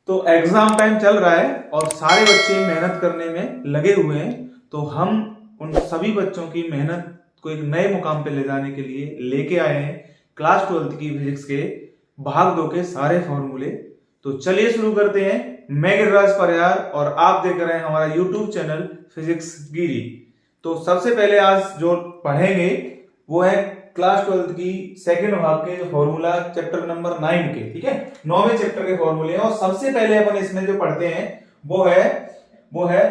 तो exam time चल रहा है और सारे बच्चे मेहनत करने में लगे हुए हैं। तो हम उन सभी बच्चों की मेहनत को एक नए मुकाम पे ले जाने के लिए लेके आए हैं क्लास 12th की फिजिक्स के भाग 2 के सारे फॉर्मूले। तो चलिए शुरू करते हैं। मैं गिरिराज परिहार और आप देख रहे हैं हमारा यूट्यूब चैनल फिजिक्स गिरी। तो सबसे पहले आज जो पढ़ेंगे वो है क्लास 12th की सेकंड भाग के फॉर्मूला चैप्टर नंबर 9 के, ठीक है, 9वें चैप्टर के फॉर्मूले हैं। और सबसे पहले अपन इसमें जो पढ़ते हैं वो है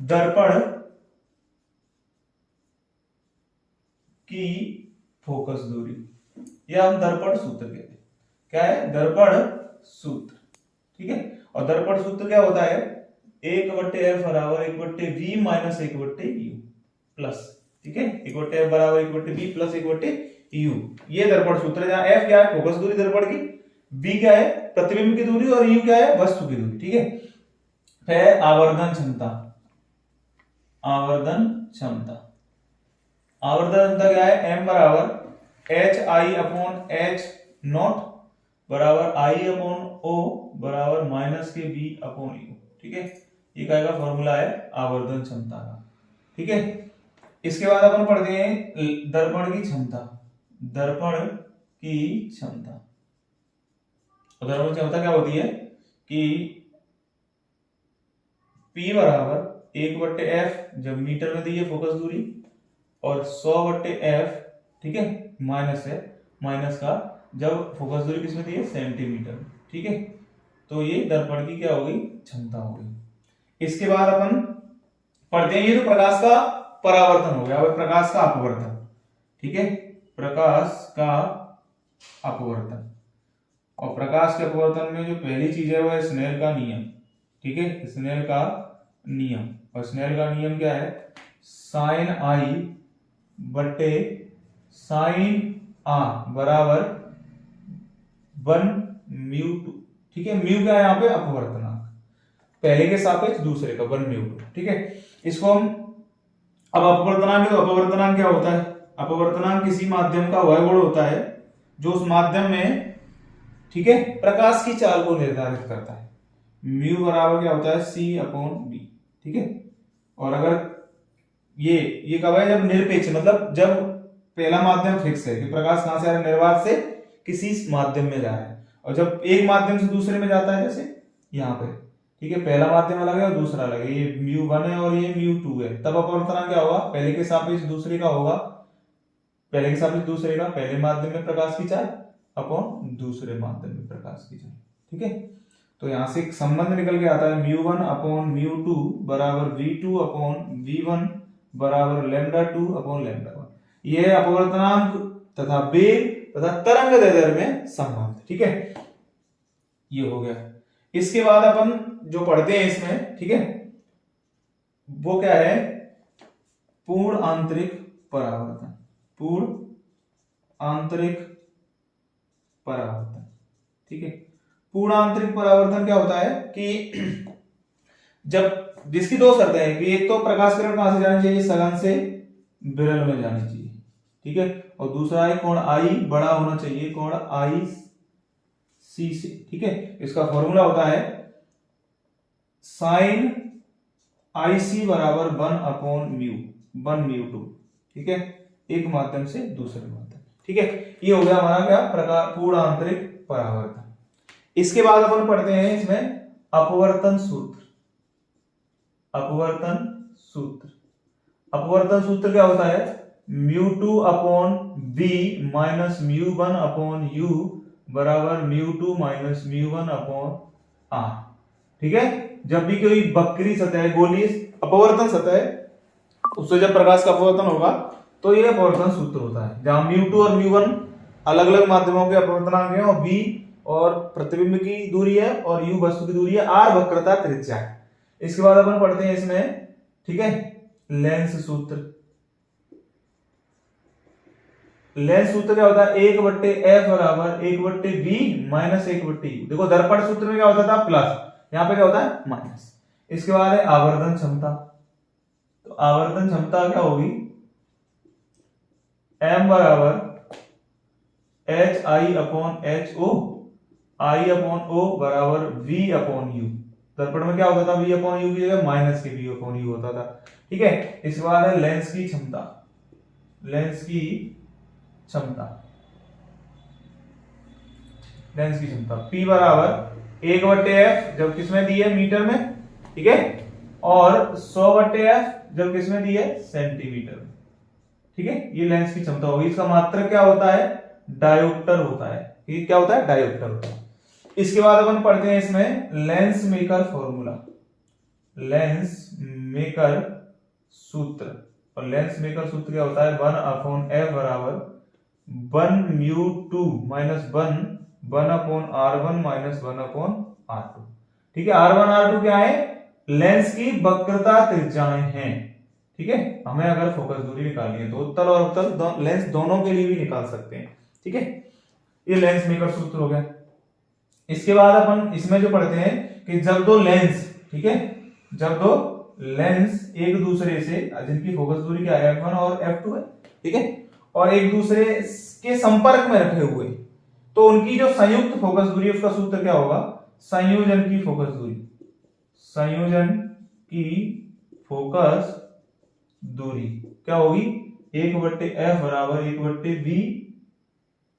दर्पण की फोकस दूरी, या हम दर्पण सूत्र कहते हैं। क्या है? दर्पण सूत्र, ठीक है। और दर्पण सूत्र क्या होता है? 1/f बराबर 1/v माइनस 1/u प्लस, ठीक है, 1/f बराबर 1/v प्लस 1/u। ये दर्पण सूत्र है, जहां f क्या है? फोकस दूरी दर्पण की, v क्या है? प्रतिबिंब की दूरी, और u क्या है? वस्तु की दूरी, ठीक है। फिर आवर्धन क्षमता, आवर्धन क्षमता, आवर्धन क्षमता क्या है? m बराबर hi अपॉन h नॉट बराबर i अपॉन o बराबर माइनस के v अपॉन u, ठीक है। ये क्या का फॉर्मूला है आवर्धन क्षमता का, ठीक है। इसके बाद अपन पढ़ते हैं दर्पण की क्षमता, दर्पण की क्षमता। और दर्पण की क्षमता क्या होती है कि P बराबर 1/f जब मीटर में दी है फोकस दूरी, और 100/f, ठीक है, माइनस है, माइनस का जब फोकस दूरी किसमें दी है? सेंटीमीटर में, ठीक है। तो ये दर्पण की क्या होगी? क्षमता होगी। इसके बाद अपन पढ़ते हैं, ये तो प्रकाश का परावर्तन हो गया, अब प्रकाश का अपवर्तन, ठीक है, प्रकाश का अपवर्तन। और प्रकाश के अपवर्तन में जो पहली चीज है वो है स्नेल का नियम, ठीक है, स्नेल का नियम। और स्नेल का नियम क्या है? साइन आई बटे साइन आर बराबर 1/μ2, ठीक है। म्यू क्या है यहाँ पे? अपवर्तनांक, पहले के सापेक्ष दूसरे का 1/μ2, ठीक है। इसको हम अब अपवर्तनांक, तो अपवर्तनांक क्या होता है? अपवर्तनांक किसी माध्यम का वह गुण होता है जो उस माध्यम में, ठीक है, प्रकाश की चाल को निर्धारित करता है। म्यू बराबर क्या होता है? c अपॉन b, ठीक है। और अगर ये कब है? जब निरपेक्ष, मतलब जब पहला माध्यम फिक्स है कि प्रकाश कहां से आ रहा है? निर्वात से किसी माध्यम में जा रहा है। और जब एक माध्यम से दूसरे में जाता है, जैसे यहाँ पे, ठीक है, पहला माध्यम अलग है और दूसरा अलग है, ये μ1 है और ये μ2 है, तब अपवर्तनांक क्या होगा? पहले के सापेक्ष दूसरे का होगा, पहले के सापेक्ष दूसरे का, पहले माध्यम में प्रकाश की चाल अपॉन दूसरे माध्यम में प्रकाश की चाल, ठीक है। तो यहां से एक संबंध निकल के आता है, μ1 अपॉन μ2 बराबर v2 अपॉन v1 बराबर λ2 अपॉन λ1। ये है अपवर्तनांक तथा वेग तथा तरंग दैर्ध्य में संबंध, ठीक है। ये हो गया। इसके बाद अपन जो पढ़ते हैं इसमें, ठीक है, वो क्या है? पूर्ण आंतरिक परावर्तन, पूर्ण आंतरिक परावर्तन, ठीक है। पूर्ण आंतरिक परावर्तन क्या होता है कि जब, जिसकी दो शर्तें हैं कि एक तो प्रकाश किरण कहां से जानी चाहिए? सघन से विरल में जानी चाहिए, ठीक है। और दूसरा है कोण आई बड़ा होना चाहिए, कोण आई सी से, ठीक है। इसका फॉर्मूला होता है साइन आई सी बराबर 1/μ2, ठीक है, एक माध्यम से दूसरे माध्यम, ठीक है। ये हो गया हमारा क्या? प्रकार पूर्ण आंतरिक परावर्तन। इसके बाद अपन पढ़ते हैं इसमें अपवर्तन सूत्र, अपवर्तन सूत्र। अपवर्तन सूत्र क्या होता है? μ2 upon v minus μ1 upon u बराबर μ2 माइनस μ1 अपॉन r, ठीक है। जब भी कोई वक्री सतह, गोलीय अपवर्तन सतह है, उससे जब प्रकाश का अपवर्तन होगा तो ये अपवर्तन सूत्र होता है, जहां μ2 और μ1 अलग अलग माध्यमों के अपवर्तनांक हैं, और v और प्रतिबिंब की दूरी है और u वस्तु की दूरी है, r वक्रता त्रिज्या है। इसके बाद अपन पढ़ते हैं इसमें, ठीक है, लेंस सूत्र। लेंस सूत्र क्या होता है? 1/f बराबर 1/v माइनस 1/u। देखो दर्पण सूत्र में क्या होता था? प्लस, यहां पे क्या होता है? माइनस। इसके बाद है आवर्धन क्षमता। तो आवर्धन क्षमता क्या होगी? m बराबर hi अपॉन ho आई अपॉन ओ बराबर वी अपॉन यू। दर्पण में क्या होता था, वी अपॉन यू की जगह माइनस के वी अपॉन यू होता था। ठीक है, इसके बाद है लेंस की क्षमता। लेंस की क्षमता, लेंस की क्षमता P बराबर 1/f जब किसमें दी है, मीटर में, ठीक है, और 100/f जब किसमें दी है, सेंटीमीटर में। ठीक है, ये लेंस की क्षमता होगी। इसका मात्रक क्या होता है, डायोप्टर होता है। ये क्या होता है, डायोप्टर होता है। इसके बाद अपन पढ़ते हैं इसमें lens maker formula, lens maker सूत्र। और लेंस मेकर सूत्र क्या होता है, 1/f बराबर 1/μ2 माइनस 1/r1 माइनस 1/r2। ठीक है, r1 r2 क्या है, लेंस की वक्रता त्रिज्याएं हैं। ठीक है, हमें अगर फोकस दूरी निकालनी है तो उत्तल और अवतल लेंस दोनों के लिए भी निकाल सकते हैं। ठीक है, ये लेंस मेकर सूत्र हो गया। इसके बाद अपन इसमें जो पढ़ते हैं कि जब दो लेंस, ठीक है, जब दो लेंस एक दूसरे से, जिनकी फोकस दूरी क्या है, f1 और f2 है, ठीक है, और एक दूसरे के संपर्क में रखे हुए, तो उनकी जो संयुक्त फोकस दूरी है उसका सूत्र क्या होगा, संयोजन की फोकस दूरी। संयोजन की फोकस दूरी क्या होगी, 1/f बराबर 1/v,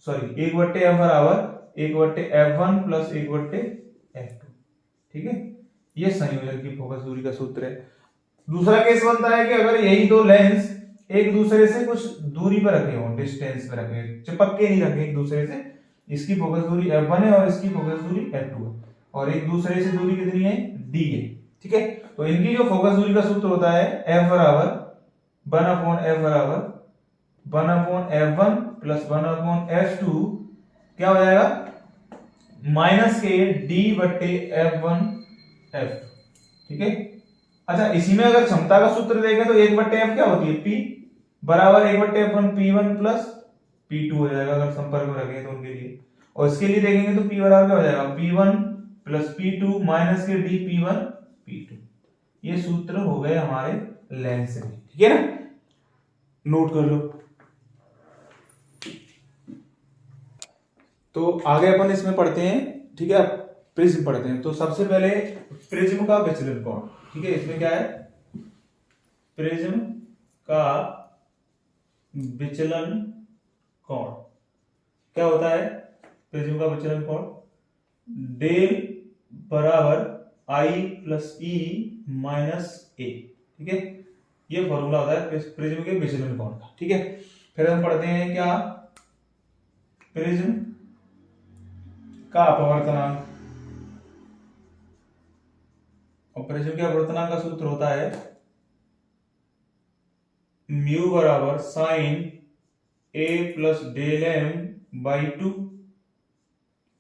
सॉरी 1/f बराबर 1/f1 प्लस 1/f2। ठीक है, ये संयोजन की फोकस दूरी का सूत्र है। दूसरा केस बनता है कि अगर यही दो लेंस एक दूसरे से कुछ दूरी पर रखे हों, डिस्टेंस पे रखे, चिपक के नहीं रखे एक दूसरे से, इसकी फोकस दूरी f1 है और इसकी फोकस दूरी f2 है, और एक दूसरे से दूरी कितनी है, d है। ठीक है, तो इनकी जो फोकस दूरी का सूत्र होता है f बराबर 1/f बराबर 1/f1 प्लस 1/f2 क्या हो जाएगा, माइनस के d/f1 f। ठीक है, अच्छा इसी में अगर क्षमता का सूत्र देखें तो 1/f क्या होती है, p बराबर 1/f1 p1 प्लस p2 हो जाएगा अगर संपर्क में रखें तो उनके लिए। और इसके लिए देखेंगे तो p बराबर क्या हो जाएगा, p1 प्लस p2 माइनस के d p1 p2। ये सूत्र हो गए हमारे लेंस के। ठीक है ना, नोट कर लो। तो आगे अपन इसमें पढ़ते हैं, ठीक है, प्रिज्म पढ़ते हैं। तो सबसे पहले प्रिज्म का विचलन कोण। ठीक है, इसमें क्या है, प्रिज्म का विचलन कोण क्या होता है, प्रिज्म का विचलन कोण डेल बराबर आई प्लस ई माइनस ए। ठीक है, ये फॉर्मूला होता है प्रिज्म के विचलन कोण का। ठीक है, फिर हम पढ़ते हैं क्या, प्रिज्म का अपवर्तनांक। और प्रिज्म के अपवर्तनांक का सूत्र होता है म्यू बराबर sine A plus del M by 2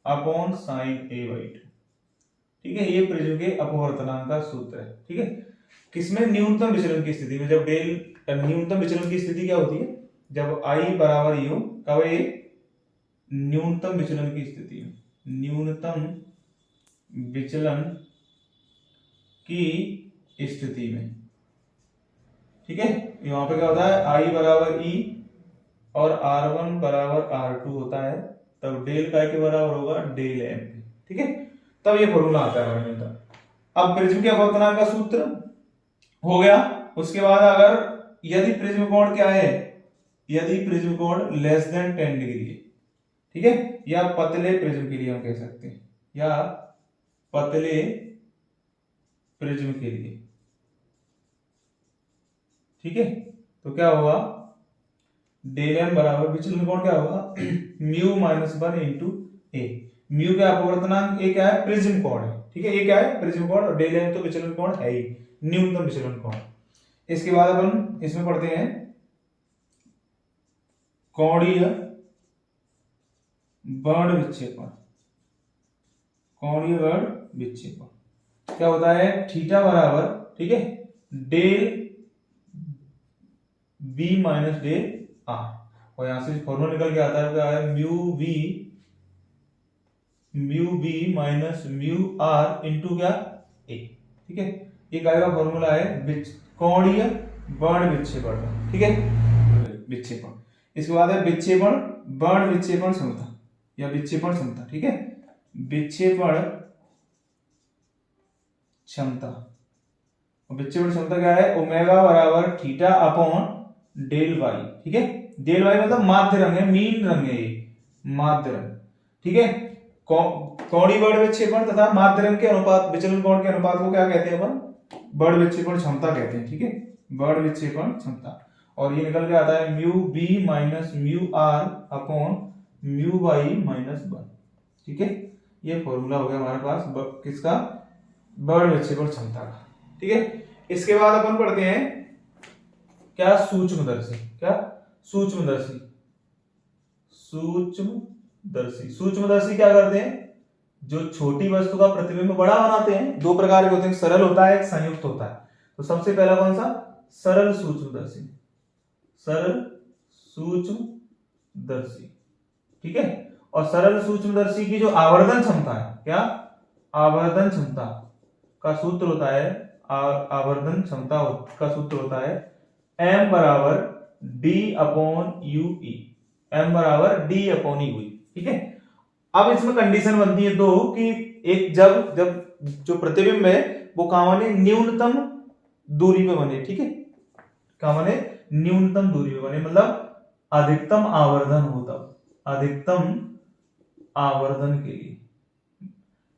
upon sine A by 2। ठीक है, ये प्रिज्म के अपवर्तनांक का सूत्र है। ठीक है, किसमें, न्यूनतम विचलन की स्थिति में। जब डेल, न्यूनतम विचलन की स्थिति क्या होती है, जब आई बराबर यू, कब ये न्यूनतम विचलन की स्थिति में, न्यूनतम विचलन की स्थिति में। ठीक है, यहां पे क्या होता है, आई बराबर ई और r1 बराबर r2 होता है, तब डेल काय के बराबर होगा, डेल एम। ठीक है, तब ये फॉर्मूला आता है हमारे में। अब प्रिज्म के अपवर्तनांक का सूत्र हो गया। उसके बाद अगर यदि प्रिज्म कोण क्या है, यदि प्रिज्म कोण लेस देन 10 डिग्री है, ठीक है, या पतले प्रिज्म के लिए हम कह सकते हैं, या पतले प्रिज्म के लिए। ठीक है, तो क्या होगा, डेल एम बराबर विचलन कोण क्या होगा, म्यू माइनस 1 इंटू ए। म्यू का अपवर्तनांक ए क्या है, प्रिज्म कोण है। ठीक है, ये क्या है, प्रिज्म कोण, और डेल एम तो विचलन कोण है ही, न्यूनतम विचलन कोण। इसके बाद अपन इसमें पढ़ते हैं कोणीय वर्ण विक्षेपण। कोणीय वर्ण विक्षेपण क्या होता है, थीटा बराबर, ठीक है, del B minus del R. और यहां से फॉर्मूला निकल के आता है, क्या है, mu B minus mu R into क्या, ए। ठीक है, ये काय का फॉर्मूला है, कोणीय वर्ण विक्षेपण का। ठीक है, विक्षेपण। इसके बाद है विक्षेपण वर्ण विक्षेपण क्षमता या विक्षेपण क्षमता। ठीक है, विक्षेपण क्षमता। विक्षेपण क्षमता क्या है, ओमेगा बराबर थीटा अपॉन डेल वाई। ठीक है, डेल वाई मतलब माध्य रंग है, मीन रंग है ये, माध्य रंग। ठीक है, कोणीय बल विक्षेपण तथा माध्य रंग के अनुपात, विचलन कोण के अनुपात को क्या कहते हैं अपन, बल विक्षेपण क्षमता कहते हैं। ठीक है, बल विक्षेपण क्षमता। और ये निकल के आता है mu B minus mu R upon mu Y minus 1। ठीक है, ये फॉर्मूला हो गया हमारे पास किसका, बल विक्षेपण क्षमता का। ठीक है, इसके बाद अपन पढ़ते हैं क्या, सूक्ष्मदर्शी। क्या, सूक्ष्मदर्शी। सूक्ष्मदर्शी, सूक्ष्मदर्शी क्या करते हैं, जो छोटी वस्तु का प्रतिबिंब बड़ा बनाते हैं। दो प्रकार के होते हैं, सरल होता है, एक संयुक्त होता है। तो सबसे पहला कौन सा, सरल सूक्ष्मदर्शी, सरल सूक्ष्मदर्शी। ठीक है, और सरल सूक्ष्मदर्शी की जो आवर्धन क्षमता है, क्या, आवर्धन क्षमता का सूत्र होता है, आवर्धन क्षमता का सूत्र होता है m बराबर d upon you E, m बराबर d अपॉन यू ई। ठीक है, अब इसमें कंडीशन बनती है दो कि एक जब जो प्रतिबिंब है वो कहां बने, न्यूनतम दूरी पे बने। ठीक है, कहां बने, न्यूनतम दूरी पे बने, मतलब अधिकतम आवर्धन हो, तब अधिकतम आवर्धन के लिए।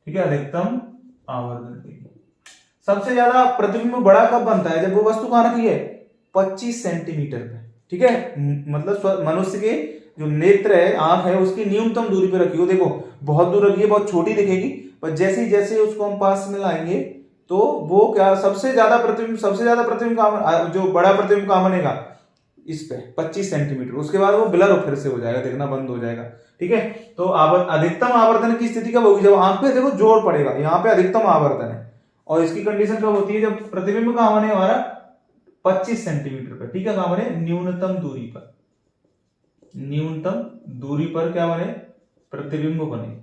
ठीक है, अधिकतम आवर्धन के लिए सबसे ज्यादा प्रतिबिंब बड़ा कब बनता है, जब वो वस्तु कहां रखी है, 25 सेंटीमीटर पे। ठीक है, मतलब मनुष्य के जो नेत्र है, आंख है, उसकी न्यूनतम दूरी पे रखी हो। देखो बहुत दूर रखी है, बहुत छोटी दिखेगी, पर जैसे जैसे उसको हम पास में लाएंगे तो वो क्या, सबसे ज्यादा प्रतिबिंब जो बड़ा प्रतिबिंब कहां बनेगा, इस पे 25 सेंटीमीटर। उसके बाद वो ब्लर फिर से हो जाएगा, देखना बंद हो जाएगा। ठीक है, तो अधिकतम आवर्धन की स्थिति कब होगी, जब आंख पे देखो जोर पड़ेगा, यहाँ पे अधिकतम आवर्धन है। और इसकी कंडीशन कब होती है, जब प्रतिबिंब कहां बने हमारा 25 सेंटीमीटर पर। ठीक है, कहां बने, न्यूनतम दूरी पर, न्यूनतम दूरी पर क्या बने, प्रतिबिंब बने।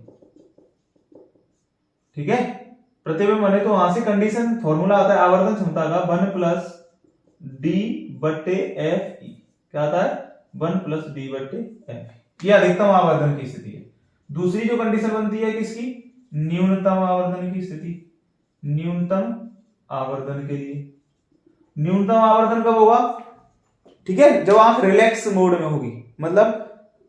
ठीक है, प्रतिबिंब बने तो वहां से कंडीशन फॉर्मूला आता है आवर्धन क्षमता का 1 प्लस डी बटे एफ ई। क्या आता है, 1 प्लस डी बटे एफ। ये अधिकतम आवर्धन की स्थिति है। दूसरी जो कंडीशन बनती है किसकी, न्यूनतम आवर्धन की स्थिति। न्यूनतम आवर्धन के लिए, न्यूनतम आवर्धन कब होगा, ठीक है, जब आप रिलैक्स मोड में होगी, मतलब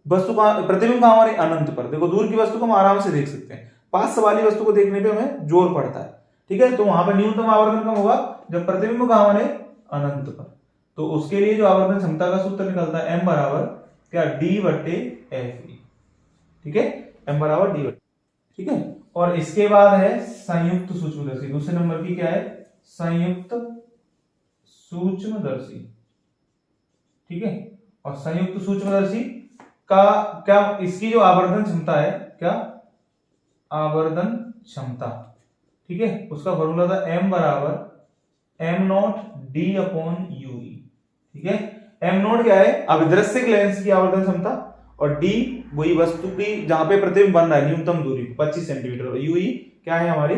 वस्तु का प्रतिबिंब हमारे अनंत पर। देखो दूर की वस्तु को हम आराम से देख सकते हैं, पास वाली वस्तु को देखने पे हमें जोर पड़ता है। ठीक है, तो वहां पर न्यूनतम आवर्धन कब होगा, जब प्रतिबिंब कहां बने, अनंत पर। तो उसके लिए जो आवर्धन क्षमता का सूत्र निकलता है m बराबर क्या, d बटे एफ ई। ठीक है, m बराबर d बटे। ठीक है, और इसके बाद है संयुक्त सूक्ष्मदर्शी। दूसरे नंबर की क्या है, संयुक्त सूक्ष्मदर्शी। ठीक है, और संयुक्त सूक्ष्मदर्शी का क्या, इसकी जो आवर्धन क्षमता है, क्या, आवर्धन क्षमता। ठीक है, उसका फॉर्मूला था m बराबर m not d upon you ई। ठीक है, m नॉट क्या है, अभिदृश्य लेंस की आवर्धन क्षमता, और d वही वस्तु की जहां पे प्रतिबिंब बन रहा है न्यूनतम दूरी 25 सेंटीमीटर। यू ई क्या है, हमारी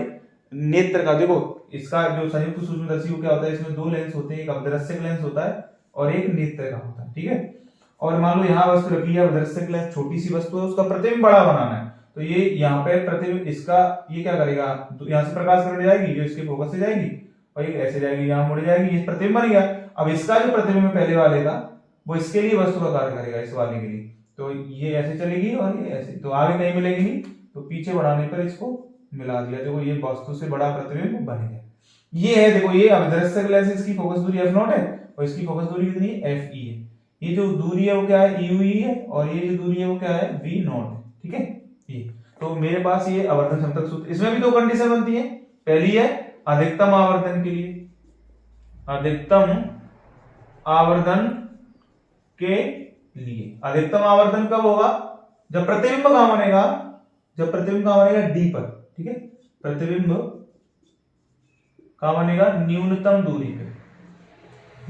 नेत्र का। देखो इसका जो संयुक्त सूक्ष्मदर्शी क्या होता है, इसमें दो लेंस होते हैं, एक अभिदृश्य लेंस होता है और एक नेत्र का होता है। ठीक है, और मान लो यहाँ वस्तु रखी है, अभिदृश्य लेंस छोटी सी वस्तु है, उसका प्रतिबिंब बड़ा बनाना है, तो ये यहाँ पे प्रतिबिंब इसका ये क्या करेगा, तो यहाँ से प्रकाश किरण जाएगी जो इसके फोकस से जाएगी, और ये ऐसे जाएगी, यहाँ मुड़ जाएगी, ये प्रतिबिंब बन गया। अब इसका जो प्रतिबिंब है पहले वाले का, वो इसके लिए वस्तु का कार्य करेगा, इस वाले के लिए। तो ये ऐसे चलेगी और ये ऐसे, तो आगे कहीं मिलेगी नहीं, तो पीछे बढ़ाने पर इसको मिला दिया, देखो ये वस्तु से बड़ा प्रतिबिंब बन गया। ये है, देखो ये अभिदृश्य लेंस, इसकी फोकस दूरी f नॉट है और इसकी फोकस दूरी कितनी है, f e है। ये जो दूरी है वो क्या है, u e है, और ये जो दूरी है वो क्या है, v नॉट है। ठीक है, ये तो मेरे पास ये आवर्धन क्षमता सूत्र। इसमें भी दो कंडीशन बनती है, पहली है अधिकतम आवर्धन के लिए, अधिकतम आवर्धन के लिए। अधिकतम आवर्धन कब होगा, जब प्रतिबिंब कहां बनेगा, जब प्रतिबिंब कहां बनेगा, डी पर। ठीक है, प्रतिबिंब कहां बनेगा, न्यूनतम दूरी पे,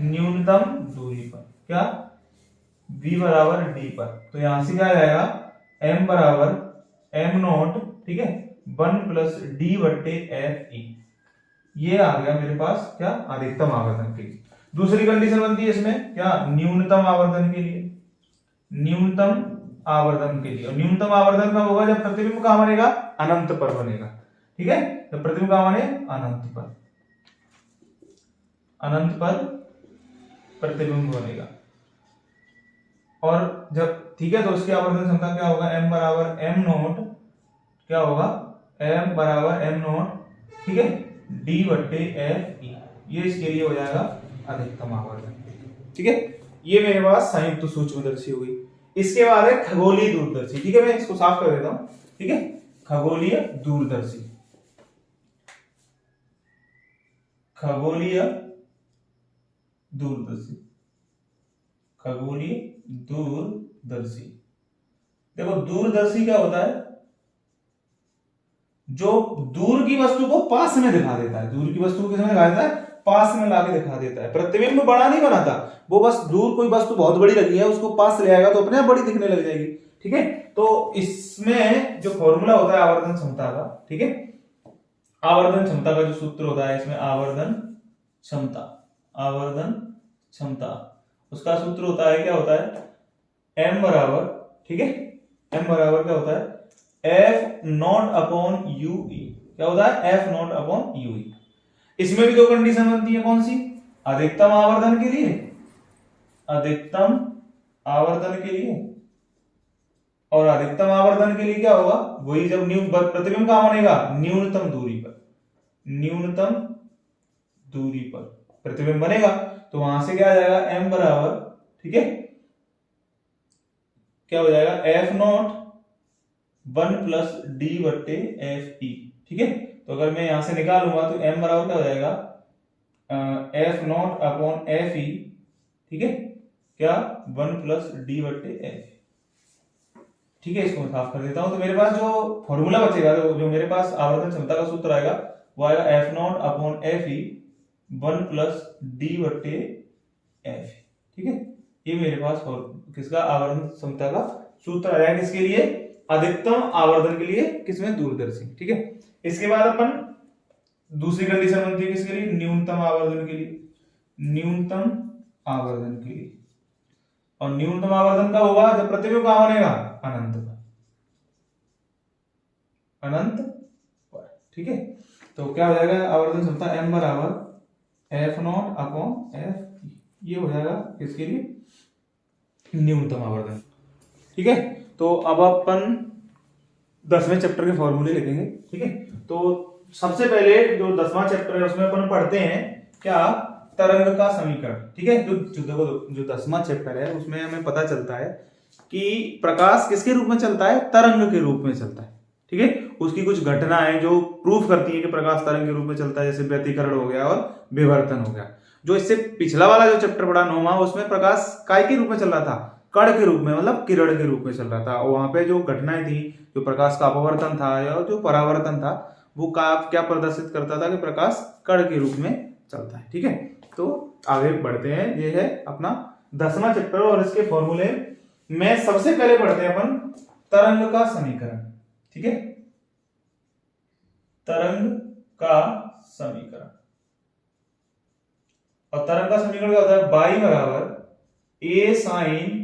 न्यूनतम दूरी पर, क्या, v बराबर d पर। तो यहां से क्या आ जाएगा, m बराबर m नॉट, ठीक है, 1 प्लस d बट्टे एफ ई। ये आ गया मेरे पास क्या, अधिकतम आवर्धन के लिए। दूसरी कंडीशन बनती है इसमें क्या, न्यूनतम आवर्धन के लिए, न्यूनतम आवर्धन के लिए। और न्यूनतम आवर्धन कब होगा? जब प्रतिबिंब कहां बनेगा? अनंत पर बनेगा। ठीक है, जब प्रतिबिंब कहां बने? अनंत पर, अनंत पर प्रतिबिंब बनेगा। और जब, ठीक है, तो उसकी आवर्धन क्षमता क्या होगा? m बराबर m नॉट, क्या होगा? m बराबर m नॉट, ठीक है, d बट्टे f e, ये इसके लिए हो जाएगा अधिकतम आवर्धन। ठीक है, ये मेरे पास संयुक्त सूक्ष्मदर्शी हो गई। इसके बाद है खगोलीय दूरदर्शी। ठीक है, मैं इसको साफ कर देता हूं। ठीक है, खगोलीय दूरदर्शी, खगोलीय दूरदर्शी, खगोलीय दूरदर्शी। देखो दूरदर्शी क्या होता है? जो दूर की वस्तु को पास में दिखा देता है। दूर की वस्तु को किस में दिखा देता है? पास में लाके दिखा देता है। प्रतिबिंब बड़ा नहीं बनाता, वो बस दूर कोई वस्तु बहुत बड़ी लगी है उसको पास ले आएगा तो अपने आप बड़ी दिखने लग जाएगी। ठीक है, तो इसमें जो फॉर्मूला होता है आवर्धन क्षमता का, ठीक है, आवर्धन क्षमता का जो सूत्र होता है इसमें, आवर्धन क्षमता, आवर्धन क्षमता, उसका सूत्र होता है, क्या होता है? m बराबर, ठीक है, m बराबर क्या होता है? F नॉट अपॉन यू ई। क्या होता है? F नॉट अपॉन यू ई। इसमें भी दो कंडीशन बनती है, कौन सी? अधिकतम आवर्धन के लिए, अधिकतम आवर्धन के लिए, और अधिकतम आवर्धन के लिए क्या होगा? वही जब प्रतिबिंब कहां बनेगा? न्यूनतम दूरी पर, न्यूनतम दूरी पर प्रतिबिंब बनेगा। तो वहां से क्या आ जाएगा? m बराबर, ठीक है, क्या हो जाएगा? F नॉट 1 प्लस डी बट्टे एफ ई। ठीक है, तो अगर मैं यहां से निकालूंगा तो m बराबर क्या हो जाएगा? F not upon F E, ठीक है, क्या? 1 प्लस डी बट्टे एफ। ठीक है, इसको मैं साफ कर देता हूं। तो मेरे पास जो फॉर्मूला बचेगा, जो मेरे पास आवर्धन क्षमता का सूत्र आएगा, वो आएगा F not upon F E 1 plus D बट्टे एफ। ठीक है, ये मेरे पास किसका? आवर्धन क्षमता का सूत्र आया किसके लिए? अधिकतम आवर्धन के लिए, किसमें? दूरदर्शी। ठीक है, इसके बाद अपन दूसरी कंडीशन बनती है किसके लिए? न्यूनतम आवर्धन के लिए, न्यूनतम आवर्धन के लिए। और न्यूनतम आवर्धन कब होगा? जब प्रतिबिंब कहां बनेगा? अनंत पर, अनंत पर। ठीक है, तो क्या हो जाएगा? आवर्धन क्षमता m बराबर एफ नॉट अपॉन एफ, ये हो जाएगा किसके लिए? न्यूनतम आवर्धन। ठीक है, तो अब अपन 10वें चैप्टर के फॉर्मूले लिखेंगे। ठीक है, तो सबसे पहले जो 10वां चैप्टर है उसमें अपन पढ़ते हैं क्या? तरंग का समीकरण। ठीक है, जो 10वां चैप्टर है उसमें हमें पता चलता है कि प्रकाश किसके रूप में चलता है? तरंग के रूप में चलता है। ठीक है, उसकी कुछ घटनाएं जो प्रूफ करती है कि प्रकाश तरंग के रूप में चलता है, जैसे व्यतिकरण हो गया और विवर्तन हो गया। जो इससे पिछला वाला जो चैप्टर पढ़ा 9वां, उसमें प्रकाश काय के रूप में चल रहा था? कण के रूप में, मतलब किरण के रूप में चल रहा था। और वहां पे जो घटनाएं थी, जो प्रकाश का अपवर्तन था या जो परावर्तन था, वो क्या प्रदर्शित करता था? कि प्रकाश कण के रूप में चलता है। ठीक है, तो आगे बढ़ते हैं। ये है अपना 10वां चैप्टर और इसके फॉर्मूले में सबसे पहले पढ़ते हैं अपन तरंग का समीकरण। ठीक है, तरंग का समीकरण। और तरंग का समीकरण क्या होता है? बाई बराबर ए साइन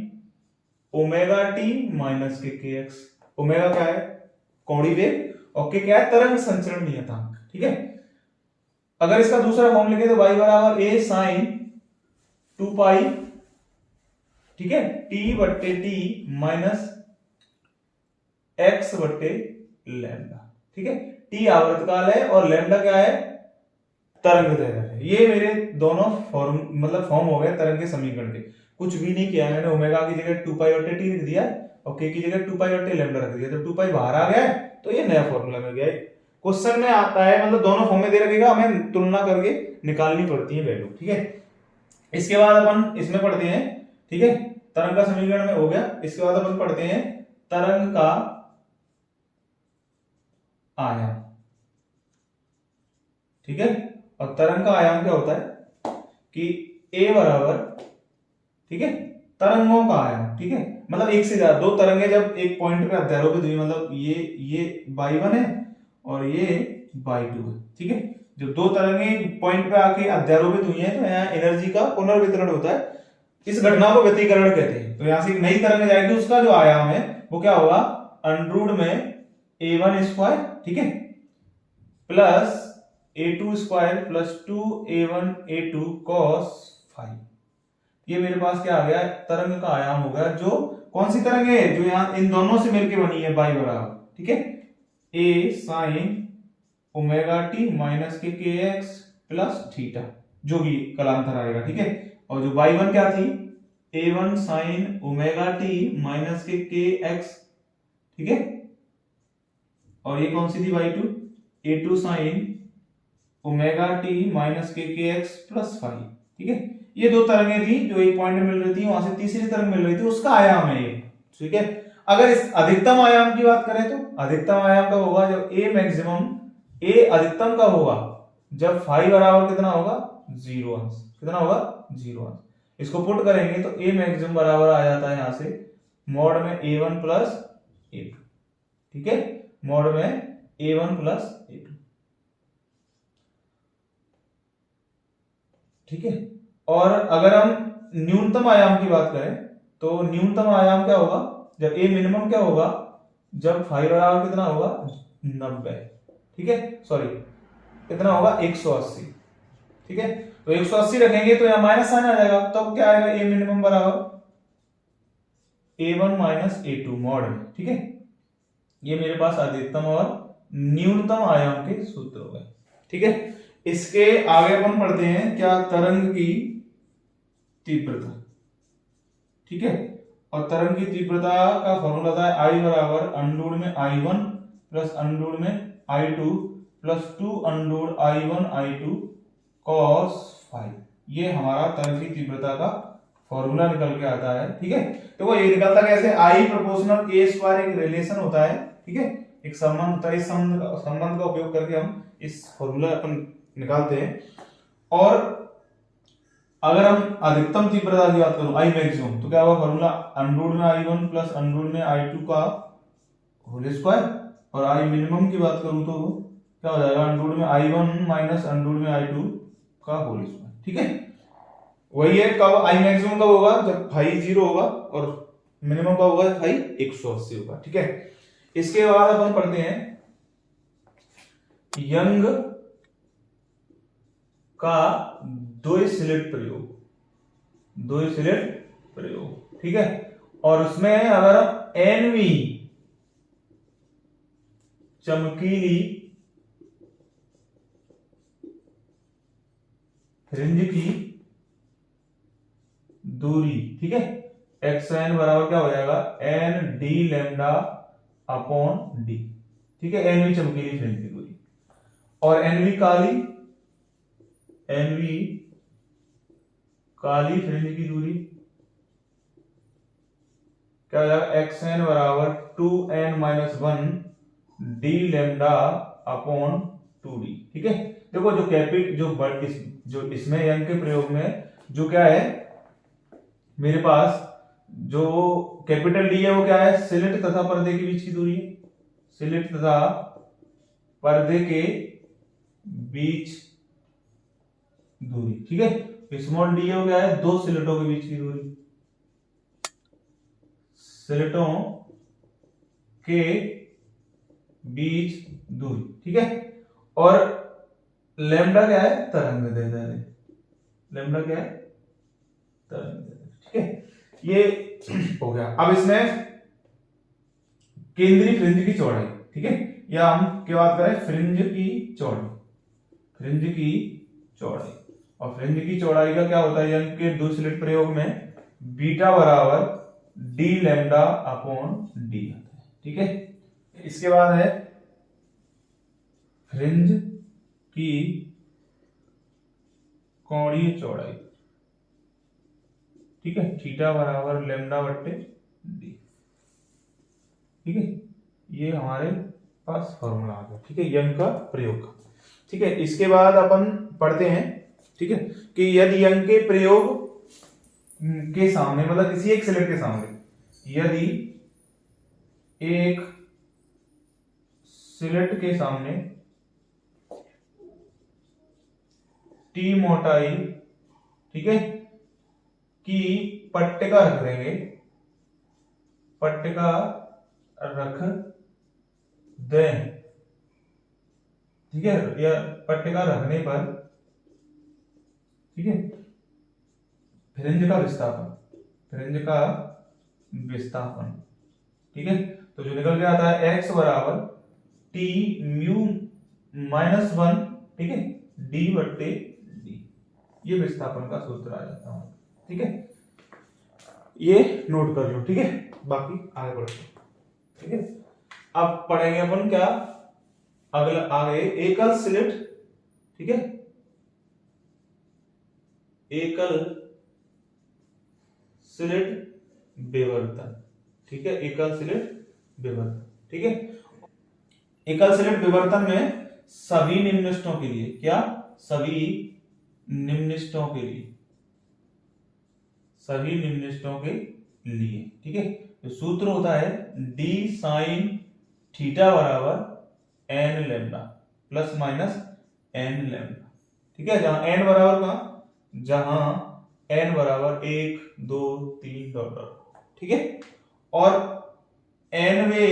ओमेगा टी माइनस के एक्स। ओमेगा क्या है? कोणीय वेग, और के क्या है? तरंग संचरण नियतांक। ठीक है, अगर इसका दूसरा फॉर्म लिखे तो y बराबर ए साइन 2 पाई, ठीक है, टी बट्टे टी माइनस एक्स बट्टे लैम्डा। ठीक है, टी आवर्तकाल है और लैम्डा क्या है? तरंग दैर्घ्य है। ये मेरे दोनों फॉर्म हो गए तरंग के समीकरण के। कुछ भी नहीं किया मैंने, ओमेगा की जगह 2 पाई बट्टे टी रख दिया और के की जगह 2 पाई बट्टे लैम्डा रख दिया। तो 2 पाई बाहर आ गया है तो ये नया फॉर्मूला मिल गया। क्वेश्चन में आता है, मतलब दोनों फॉर्म में दे रखेगा, हमें तुलना करके निकालनी पड़ती है वैल्यू। ठीक है, इसके बाद अपन इसमें पढ़ते हैं, ठीक है, तरंग का समीकरण में हो गया। इसके बाद अपन पढ़ते हैं तरंग का आयाम। ठीक है, और तरंग का आयाम क्या होता है कि a बराबर, ठीक है, तरंगों का आयाम। ठीक है, मतलब एक से ज्यादा दो तरंगे जब एक पॉइंट पे अध्यारोपित हुई, मतलब ये y1 है और ये y2 है। ठीक है, जो दो तरंगे पॉइंट पे आके अध्यारोपित हुई हैं तो यहाँ एनर्जी का पुनर्वितरण होता है। इस घटना को व्यतिकरण कहते हैं। तो यहां से एक नई तरंग जाएगी, उसका जो आयाम है वो क्या होगा, अंडर में a1 स्क्वायर, ठीक है, plus a2 square plus 2a1 a2 cos 5। ये मेरे पास क्या आ गया, तरंग का आयाम हो गया। जो कौन सी तरंग है, जो यहां इन दोनों से मिलकर बनी है बाई बराबर, ठीक है, a sine omega T minus के kx प्लस थीटा, जो भी कलांतर आएगा, ठीक है। और जो बाई वन क्या थी, a1 sine omega T minus के kx, ठीक है, और ये कौन सी थी by two, a2 sine omega T minus के kx प्लस 5, ठीक है। ये दो तरंगें थी जो एक पॉइंट में मिल रही थी, वहां से तीसरी तरंग मिल रही थी, उसका आयाम है ये, ठीक है। अगर इस अधिकतम आयाम की बात करें तो अधिकतम आयाम कब होगा, जब a मैक्सिमम, a अधिकतम कब होगा, जब फाई बराबर कितना होगा, 0 अंश, कितना होगा, 0 अंश। इसको पुट करेंगे तो a मैक्सिमम बराबर आ जाता है यहां से मॉड में a1 प्लस a2, ठीक है, मॉड में a1 प्लस a2, ठीक है। और अगर हम न्यूनतम आयाम की बात करें तो न्यूनतम आयाम क्या होगा, जब a मिनिमम क्या होगा, जब फाई बराबर कितना होगा, 90, ठीक है, सॉरी कितना होगा, 180, ठीक है। तो 180 रखेंगे तो यहां माइनस साइन आ जाएगा, तब क्या आएगा, a मिनिमम बराबर a1 माइनस a2 मॉड, ठीक है। ये मेरे पास अधिकतम और न्यूनतम आयाम के सूत्र हो गए, ठीक है। इसके आगे अपन पढ़ते हैं क्या, तरंग की तीव्रता, ठीक है। और तरंग की तीव्रता का फॉर्मूला था I बराबर अंडर में I1 प्लस अंडर में I2 plus 2 under I1 I2 cos 5। ये हमारा तरंग की तीव्रता का फॉर्मूला निकल के आता है, ठीक है। देखो ये निकलता कैसे, I प्रोपोर्शनल a स्क्वायर एक रिलेशन होता है, ठीक है, एक संबंध होता है। इस संबंध का उपयोग करके हम इस फॉर्मूला अपन निकालते हैं। और अगर हम अधिकतम तीव्रता की बात करूं, आई मैक्सिमम, तो क्या होगा फॉर्मूला, अंडर में I1 प्लस अंडर में I2 का होल स्क्वायर। और आई मिनिमम की बात करूं तो क्या हो जाएगा, अंडर में I1 माइनस अंडर में I2 का होल स्क्वायर, ठीक है। वही है, कब आई मैक्सिमम कब होगा, जब फाई 0 होगा, और मिनिमम कब होगा, फाई 180 होगा, ठीक है। इसके बाद अपन पढ़ते हैं यंग का द्वैस्लिट प्रयोग, ठीक है। और उसमें अगर एनवी चमकीली फ्रिंज की दूरी, ठीक है, एक्स एन बराबर क्या हो जाएगा, N D lambda upon D, ठीक है, एनवी चमकीली फ्रिंज की दूरी। और एनवी काली फ्रिंज की दूरी क्या हो जाएगा, एक्स एन बराबर 2n minus 1 D lambda upon 2d, ठीक है। देखो जो इसमें यंग के प्रयोग में जो क्या है मेरे पास, जो कैपिटल डी है वो क्या है, स्लिट तथा पर्दे के बीच की दूरी है, स्लिट तथा पर्दे के बीच दूरी, ठीक है। स्मॉल डी है वो क्या है, दो स्लिटों के बीच की दूरी, स्लिटों के बीच दूरी, ठीक है। और लैम्डा क्या है, तरंग दैर्ध्य, लैम्डा क्या है, तरंग दैर्ध्य, ठीक है। ये हो गया। अब इसमें केंद्रीय फ्रिंज की चौड़ाई, ठीक है, या हम क्या बात करें, फ्रिंज की चौड़ाई। और फ्रिंज की चौड़ाई का क्या होता है, यंग के दो स्लिट प्रयोग में बीटा बराबर डी लैम्डा अपॉन डी आता है, ठीक है। इसके बाद है फ्रिंज की कोणीय चौड़ाई, ठीक है, थीटा बराबर लैम्डा बट्टे डी, ठीक है। ये हमारे पास फॉर्मूला आ गया, ठीक है, यंग का प्रयोग का, ठीक है। इसके बाद अपन पढ़ते हैं, ठीक है, कि यदि यंग के प्रयोग के सामने, मतलब किसी एक स्लिट के सामने, यदि एक स्लिट के सामने टी मोटाई, ठीक है, कि पट्टिका रख देंगे, पट्टिका रख दें, ठीक है, या पट्टिका रखने पर, ठीक है, फ्रिंज का विस्थापन, फ्रिंज का विस्थापन, ठीक है, तो जो निकल के आता है x बराबर टी म्यू माइनस 1, ठीक है, डी बट्टे डी, ये विस्थापन का सूत्र आ जाता है, ठीक है, ये नोट कर लो, ठीक है, बाकी आगे बढ़ते हैं, ठीक है। अब पढ़ेंगे अपन क्या, अगला आगे एकल स्लिट, ठीक है, एकल स्लिट विवर्तन, ठीक है, एकल स्लिट विवर्तन, ठीक है। एकल स्लिट विवर्तन में सभी निम्नलिखितों के लिए, क्या, सभी निम्नलिखितों के लिए, सभी निम्नलिखितों के लिए, ठीक है, तो सूत्र होता है डी साइन थीटा बराबर N lambda plus minus N lambda, ठीक है, जहां एन बराबर का, जहां एन बराबर 1 2 3 डॉट डॉट, ठीक है, और एन वे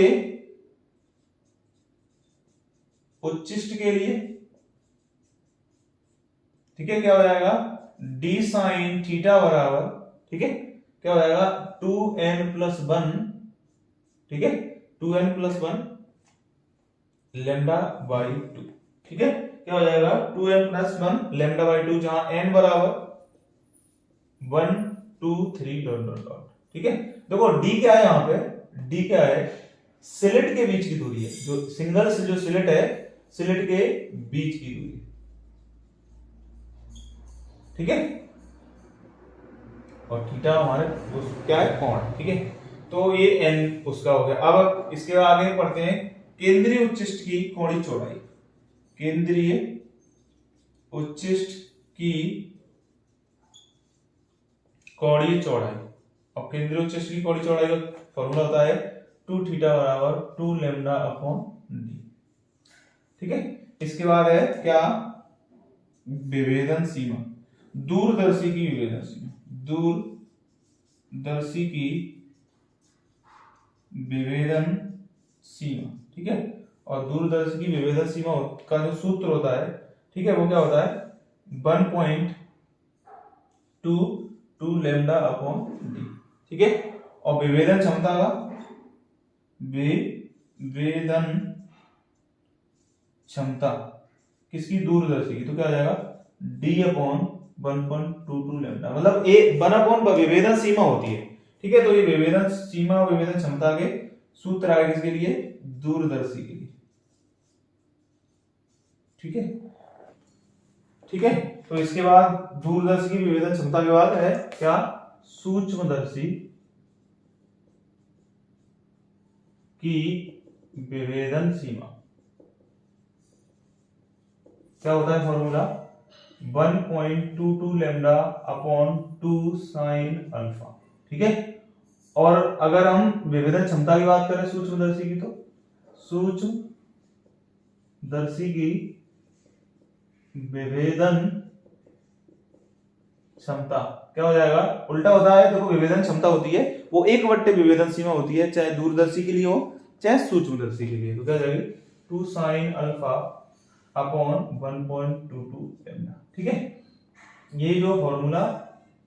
उच्चिष्ट के लिए, ठीक है, क्या हो जाएगा, डी साइन थीटा बराबर, ठीक है, क्या हो जाएगा 2n+1, ठीक है, 2n+1 लेम्डा बाई 2, ठीक है, क्या हो जाएगा 2n+1 लेम्डा बाई 2, जहां n बराबर 1 2 3 डॉट डॉट डॉट, ठीक है। देखो d क्या है, यहां पे d क्या है, स्लिट के बीच की दूरी है, जो सिंगल से जो स्लिट है, स्लिट के बीच की दूरी, ठीक है, और थीटा हमारे क्या है, कोण, ठीक है, तो ये n उसका हो गया। अब इसके आगे पढ़ते हैं केंद्रीय उच्चिष्ट की कोणीय चौड़ाई, केंद्रीय उच्चिष्ट की कोणीय चौड़ाई, और केंद्रीय उच्चिष्ट की कोणीय चौड़ाई का फॉर्मूला होता है 2 थीटा बराबर 2 लेम्डा अपॉन डी, ठीक है। इसके बाद है क्या, विभेदन सीमा, दूरदर्शी की विभेदन सीमा, दूरदर्शी की विभेदन सीमा, ठीक है, और दूरदर्शी की विभेदन सीमा का जो सूत्र होता है, ठीक है, वो क्या होता है 1.22 लेम्डा अपॉन डी, ठीक है, और विभेदन क्षमता का, विभेदन क्षमता किसकी, दूरदर्शी की, तो क्या आ जाएगा डी अपॉन 1.22 लेम्डा, मतलब ए 1 अपॉन विभेदन सीमा होती है, ठीक है, तो ये विभेदन सीमा और विभेदन क्षमता के सूत्र आए किसके लिए, दूरदर्शी के लिए, ठीक है, ठीक है। तो इसके बाद दूरदर्शी की विभेदन क्षमता के बाद है क्या, सूक्ष्मदर्शी की विभेदन सीमा, क्या होता है formula 1.22 lambda upon 2 sine alpha, ठीक है, और अगर हम विभेदन क्षमता की बात करें सूक्ष्मदर्शी की, तो सूक्ष्मदर्शी की विभेदन क्षमता क्या हो जाएगा, उल्टा होता है, देखो विभेदन क्षमता होती है वो 1/, विभेदन सीमा होती है चाहे दूरदर्शी के लिए हो चाहे सूक्ष्मदर्शी के लिए, तो क्या हो जाएगी 2 साइन अल्फा अपॉन 1.22 लेम्डा, ठीक है। ये जो फॉर्मूला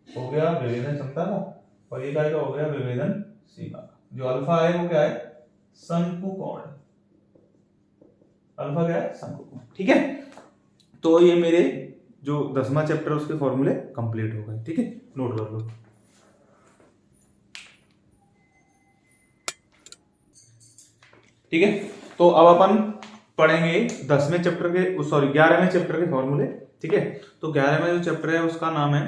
हो गया विभेदन क्षमता का, और ये क्या हो गया विभेदन सीमा का। जो अल्फा है वो क्या है, शंकु कोण, अल्फा क्या है, शंकु कोण, ठीक है। तो ये मेरे जो 10वां चैप्टर उसके फॉर्मूले कंप्लीट हो गए, ठीक है, नोट कर लो। ठीक है, तो अब अपन पढ़ेंगे 11वें चैप्टर के फॉर्मूले, ठीक है। तो 11वां जो चैप्टर है उसका नाम है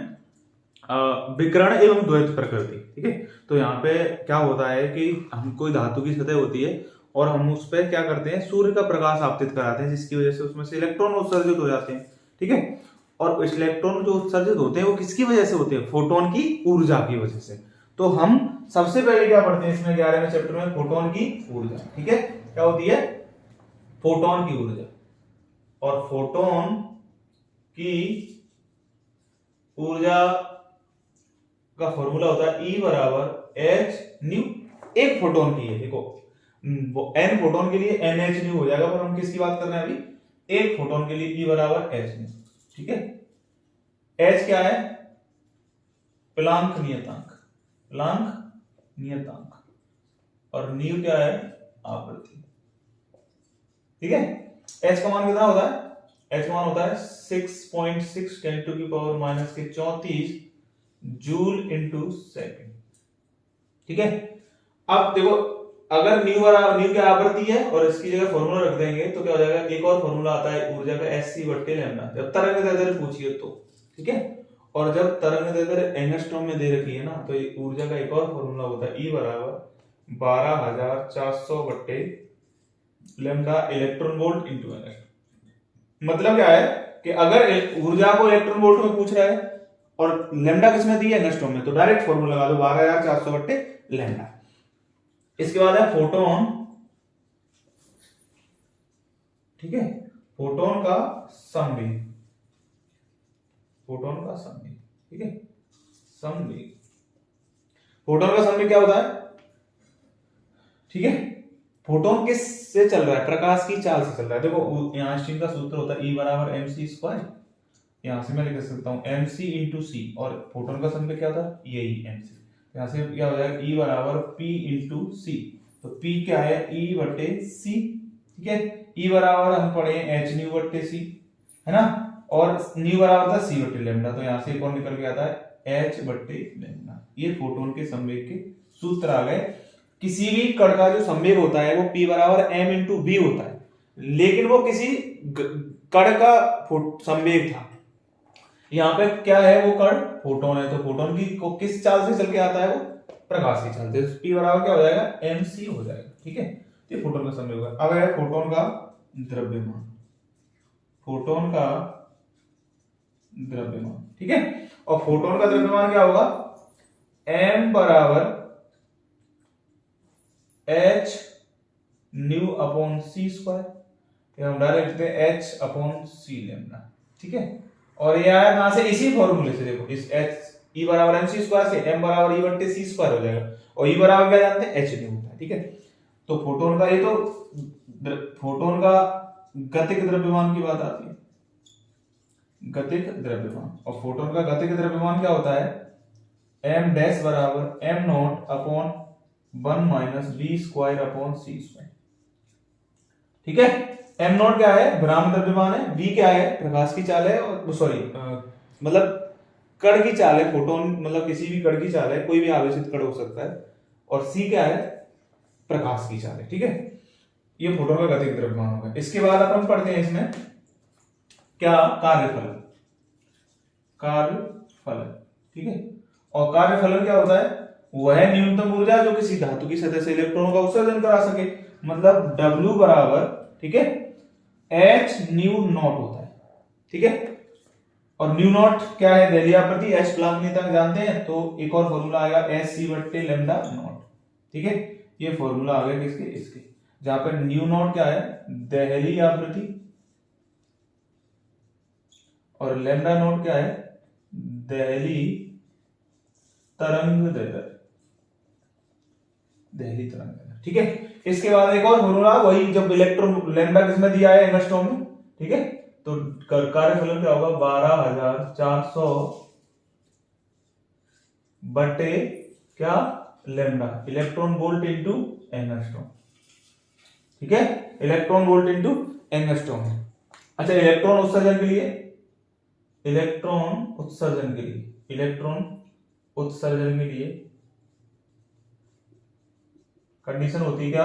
विकर्ण एवं द्वैत प्रकृति, ठीक है। तो यहाँ पे क्या होता है कि हम कोई धातु की सतह होती है और हम उस पर क्या करते हैं, सूर्य का प्रकाश आपतित कराते हैं, जिसकी वजह से उसमें से इलेक्ट्रॉन उत्सर्जित हो जाते हैं, ठीक है। और इलेक्ट्रॉन जो उत्सर्जित होते हैं वो किसकी वजह से होते हैं, फोटोन की ऊर्जा की वजह से। तो हम सबसे पहले क्या पढ़ते हैं इसमें 11वें चैप्टर में, फोटोन की ऊर्जा, ठीक है। क्या होती है, फोटोन की ऊर्जा, और फोटोन की ऊर्जा का फॉर्मूला होता है E बराबर एच न्यू, एक फोटोन की है, देखो n फोटोन के लिए NH न्यू हो जाएगा, पर हम किसकी बात कर रहे हैं अभी, एक फोटोन के लिए E बराबर एच न्यू, ठीक है। H क्या है, प्लांक नियतांक, प्लांक नियतांक, और न्यू क्या है, आवृत्ति, ठीक है। H का मान कितना होता है, H का मान होता है 6.6 10 टू की पावर माइनस के 34 जूल इनटू सेकंड, ठीक है। अब देखो अगर न्यू की आवृत्ति है और इसकी जगह फॉर्मूला रख देंगे तो क्या हो जाएगा, एक और फॉर्मूला आता है ऊर्जा का Sc बट्टे लैम्डा, जब तरंग दैर्ध्य पूछिए तो, ठीक है। और जब तरंग दैर्ध्य एंगस्ट्रॉम में दे रखी है ना, तो ये ऊर्जा का एक और फॉर्मूला होता है E बराबर 12400 बट्टे lambda electron volt into angstrom. मतलब क्या है कि अगर ऊर्जा को इलेक्ट्रॉन वोल्ट में पूछ रहा है और लैम्डा किसमें दी है, एंगस्ट्रॉम में, तो डायरेक्ट फॉर्मूला लगा दो 12400 बट्टे लैम्डा। इसके बाद है फोटोन, ठीक है, फोटोन का संवेग, फोटोन का संवेग, ठीक है, संवेग, फोटोन का संवेग क्या होता है, ठीक है। फोटोन किस से चल रहा है, प्रकाश की चाल से चल रहा है। देखो यहाँ आइंस्टीन का सूत्र होता है E बराबर mc स्क्वायर, यहां से मैं लिख सकता हूं mc इंटू सी, और फोटोन का संवेग क्या होता है, यही mc, यहां से क्या हो जाएगा E बराबर p इंटू सी, तो p क्या है, E बट्टे c, ठीक है। E बराबर हम पढ़े h न्यू बट्टे c, है ना, और न्यू बराबर था c बट्टे लैम्डा, तो यहां से एक और निकल के आता है h बट्टे लैम्डा। ये फोटोन के संवेग के सूत्र आ गए। किसी भी कण का जो संवेग होता है वो p बराबर m इंटू v होता है, लेकिन वो किसी कण का संवेग था, यहाँ पे क्या है, वो कण फोटोन है, तो फोटोन की को किस चाल से चल के आता है, वो प्रकाश की चाल से, p बराबर क्या हो जाएगा, mc हो जाएगा, ठीक है। ये फोटोन का संवेग होगा। अब है फोटोन का द्रव्यमान, फोटोन का द्रव्यमान, ठीक है। और फोटोन का द्रव्यमान क्या होगा, m बराबर h new upon c square, हम डायरेक्ट लिखते हैं h अपॉन c लैम्डा, ठीक है। और ये आया कहां से, इसी फॉर्मूले से, देखो इस h E बराबर mc स्क्वायर से m बराबर E बट्टे c स्क्वायर हो जाएगा, और E बराबर क्या जानते हैं, h न्यू होता है, ठीक है। तो फोटोन का, ये तो फोटोन का गतिक द्रव्यमान की बात आती है, गतिक द्रव्यमान, और फोटोन का गतिक द्रव्यमान क्या होता है, m डैश बराबर m not upon 1 minus b square upon c square, ठीक है। m नॉट क्या है, भ्रामक द्रव्यमान है, v क्या है, प्रकाश की चाल है, और सॉरी मतलब कण की चाल है, फोटोन मतलब किसी भी कण की चाल है, कोई भी आवेशित कण हो सकता है, और c क्या है, प्रकाश की चाल है, ठीक है। ये फोटोन का गतिक द्रव्यमान होगा। इसके बाद अपन पढ़ते हैं इसमें क्या, कार्यफलन, कार्यफलन, ठीक है। और कार्यफलन क्या होता है, वह न्यूनतम ऊर्जा जो किसी धातु की सतह से इलेक्ट्रॉनों का उत्सर्जन करा सके, मतलब W बराबर, ठीक है, H न्यू नॉट होता है, ठीक है। और न्यू नॉट क्या है, दहलीय आवृत्ति, H प्लांक नियतांक जानते हैं, तो एक और फॉर्मूला आएगा SC बट्टे लैम्डा नॉट, ठीक है। ये फॉर्मूला आ गया किसके, इसके, जहां पर न्यू नॉट क्या है, दहलीय आवृत्ति, और लैम्डा नॉट क्या है, दहलीय तरंग दैर्ध्य, दहलीय तरंग दैर्ध्य, ठीक है। इसके बाद एक और फॉर्मूला, वही जब इलेक्ट्रॉन लैम्डा किसमें दिया है, एंगस्ट्रॉम में, ठीक है। तो कार्यफलन क्या होगा, 12400 बटे क्या, lambda, electron volt into angstrom, ठीक है, इलेक्ट्रॉन वोल्ट इनटू एंगस्ट्रॉम। अच्छा, इलेक्ट्रॉन उत्सर्जन के लिए, इलेक्ट्रॉन उत्सर्जन के लिए, इलेक्ट्रॉन उत्सर्जन के लिए कंडीशन होती है क्या,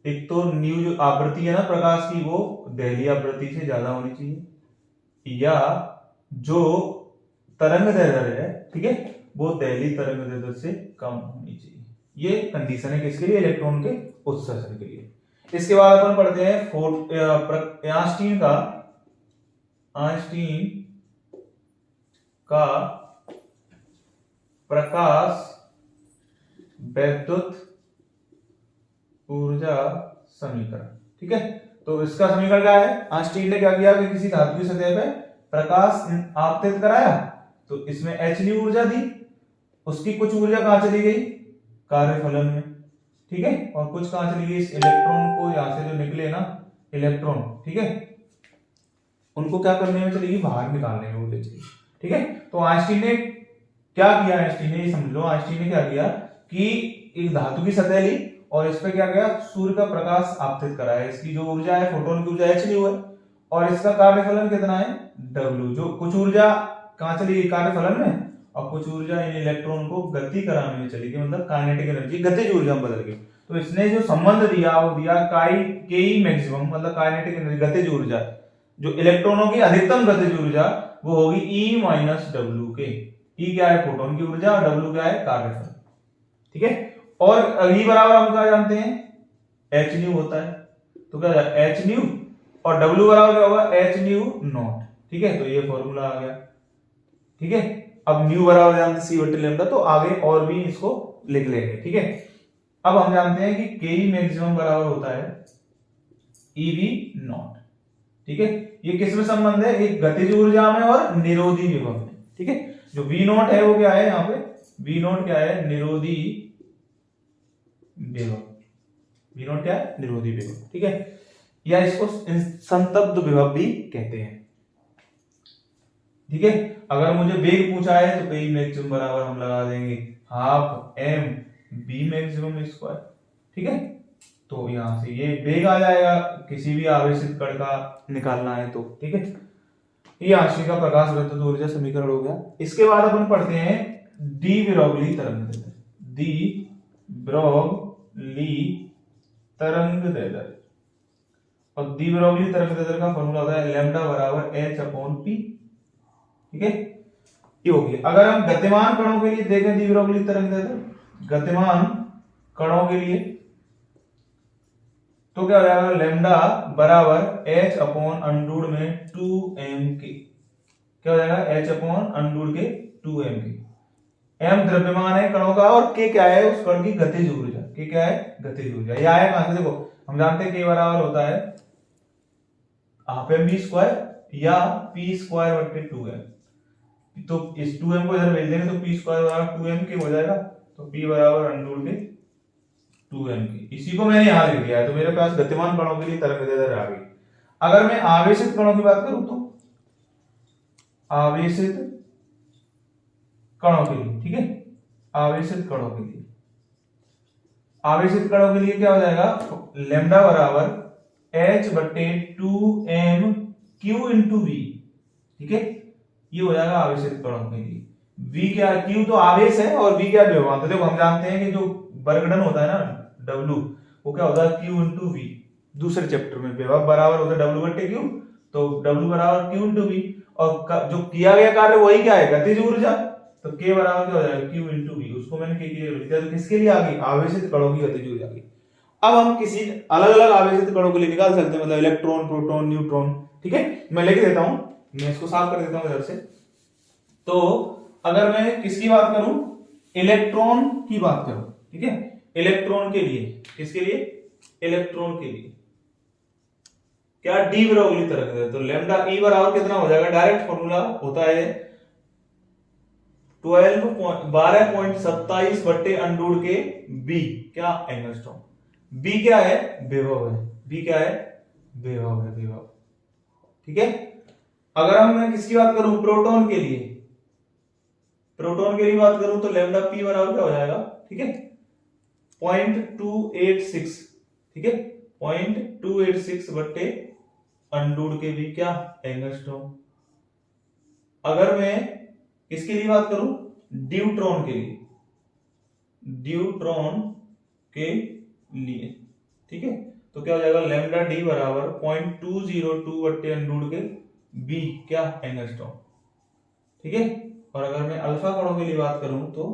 एक तो न्यू जो आवृत्ति है ना प्रकाश की, वो दहलीय आवृत्ति से ज्यादा होनी चाहिए, या जो तरंग दैर्ध्य है, ठीक है, वो दहलीय तरंग दैर्ध्य से कम होनी चाहिए। ये कंडीशन है किसके लिए, इलेक्ट्रॉन के उत्सर्जन के लिए। इसके बाद अपन पढ़ते हैं आइंस्टीन का प्रकाश वैद्युत ऊर्जा समीकरण, ठीक है। तो इसका समीकरण क्या है, आइंस्टीन ने क्या किया कि किसी धातु की सतह पे प्रकाश आपतित कराया, तो इसमें h न्यू ऊर्जा दी, उसकी कुछ ऊर्जा कहाँ चली गई, कार्यफलन में, ठीक है, और कुछ कहाँ चली गई, इस इलेक्ट्रॉन को यहाँ से जो निकले ना इलेक्ट्रॉन, ठीक है, उनको क्या करने में चलेगी, बाहर निकालने में ऊर्जा चलेगी, ठीक है। तो आइंस्टीन ने क्या किया, आइंस्टीन ने, ये समझ लो आइंस्टीन ने क्या किया कि एक धातु की सतह ली और इस पे क्या किया, सूर्य का प्रकाश आपतित कराया, इसकी जो ऊर्जा है, फोटोन की ऊर्जा h न्यू है, और इसका कार्यफलन कितना है w, जो कुछ ऊर्जा कहाँ चली गई, कार्यफलन में, और कुछ ऊर्जा इन इलेक्ट्रॉन को गति कराने में चली गई, मतलब काइनेटिक एनर्जी, गतिज ऊर्जा में बदल गई। तो इसने जो संबंध दिया वो दिया के मैक्सिमम, मतलब काइनेटिक एनर्जी, गतिज ऊर्जा, जो इलेक्ट्रॉनों की अधिकतम गतिज ऊर्जा वो होगी E माइनस डब्ल्यू के। E क्या है, फोटोन की ऊर्जा, और W क्या है, कार्यफल, ठीक है। और E बराबर हम क्या जानते हैं, h न्यू होता है, तो क्या h न्यू, और W बराबर क्या होगा, h न्यू नॉट, ठीक है। तो ये फॉर्मूला आ गया, ठीक है। अब न्यू बराबर जानते हैं c बटे लैम्डा, तो आगे और भी इसको लिख लेंगे, ठीक है। अब हम जानते हैं कि के मैक्सिमम बराबर होता है EV नॉट, ठीक है। ये किसमें संबंध है, एक गतिज ऊर्जा में और निरोधी विभव में, ठीक है। जो V नॉट है वो क्या है, यहाँ पे V नॉट क्या है, निरोधी विभव, V नॉट क्या है, निरोधी विभव, ठीक है, या इसको संतप्त विभव भी कहते हैं, ठीक है। अगर मुझे वेग पूछा है तो P मैक्सिमम बराबर हम लगा देंगे half m b maximum square, ठीक है। तो यहां से ये वेग आ जाएगा, किसी भी आवेशित कण का निकालना है तो, ठीक है। ये आंशिक का प्रकाश वृत्त ऊर्जा समीकरण हो गया। इसके बाद अपन पढ़ते हैं डी ब्रोगली तरंग दैर्ध्य, डी ब्रोगली तरंग दैर्ध्य, और डी ब्रोगली तरंग दैर्ध्य का फॉर्मूला होता है लैम्डा बराबर h अपॉन p, ठीक है। ये हो गया। अगर हम गतिमान कणों के लिए देखें डी ब्रोगली तरंग दैर्ध्य, गतिमान कणों के लिए तो क्या हो जाएगा, लैम्डा बराबर h अपॉन अंडूड में 2m के, क्या हो जाएगा, h अपॉन अंडूड के 2m के। m द्रव्यमान है कणों का, और k क्या है, उस कण की गतिज ऊर्जा, k क्या है, गतिज ऊर्जा। ये आया कहां से, देखो हम जानते हैं k बराबर होता है हाफ एम बी स्क्वायर या p स्क्वायर बटे 2m, तो इस 2m को इधर भेज देंगे तो p स्क्वायर बराबर 2m के हो जाएगा, तो p बराबर अंडूड के 2m की। इसी को मैंने यहां लिख दिया है, तो मेरे पास गतिमान कणों के लिए तरंग दैर्ध्य आ गई। अगर मैं आवेशित कणों की बात करूं तो आवेशित कणों के लिए, ठीक है, आवेशित कणों के लिए, आवेशित कणों के लिए क्या हो जाएगा, लैम्डा बराबर h बटे 2m q इंटू v, ठीक है। ये हो जाएगा आवेशित कणों के लिए। v क्या है, q तो आवेश है और v क्या विभवांतर, तो देखो हम जानते हैं कि जो वर्गडन होता है ना W, वो क्या होता है Q इंटू V, दूसरे चैप्टर में विभव बराबर होता है W बटे Q, तो W बराबर Q इंटू V, और जो किया गया कार्य वही क्या है, गतिज ऊर्जा, तो K बराबर क्या हो जाएगा, Q इंटू V, उसको मैंने K के लिए लिख दिया, तो किसके लिए आ गई, आवेशित कणों की गतिज ऊर्जा की। अब हम किसी अलग अलग आवेशित कणों के लिए निकाल सकते हैं, मतलब इलेक्ट्रॉन, प्रोटॉन, न्यूट्रॉन, ठीक है। मैं लिख देता हूं, मैं इसको साफ कर देता हूं इधर से। तो अगर मैं किसकी बात करूं, इलेक्ट्रॉन की बात करूं, ठीक है, इलेक्ट्रॉन के लिए, किसके लिए, इलेक्ट्रॉन के लिए क्या, डी ब्रोगली तरंग दैर्ध्य, तो लैम्डा ई बराबर कितना हो जाएगा, डायरेक्ट फॉर्मूला होता है 12.27 बट्टे अंडूड के बी, क्या, एंगस्ट्रॉम। बी क्या है, विभव है, बी क्या है, विभव है, विभव, ठीक है। अगर हम किसकी बात करूं, प्रोटॉन के लिए, प्रोटॉन के लिए बात करूं तो लैम्डा पी बराबर क्या हो जाएगा, ठीक है, 0.286, ठीक है, 0.286 बट्टे अंडूड के भी, क्या, एंगस्ट्रॉम। अगर मैं किसके लिए बात करूं, ड्यूट्रॉन के लिए, ड्यूट्रॉन के लिए, ठीक है, तो क्या हो जाएगा, लैम्डा डी बराबर 0.202 बट्टे अंडूड के बी, क्या, एंगस्ट्रॉम, ठीक है। और अगर मैं अल्फा कणों के लिए बात करूं तो,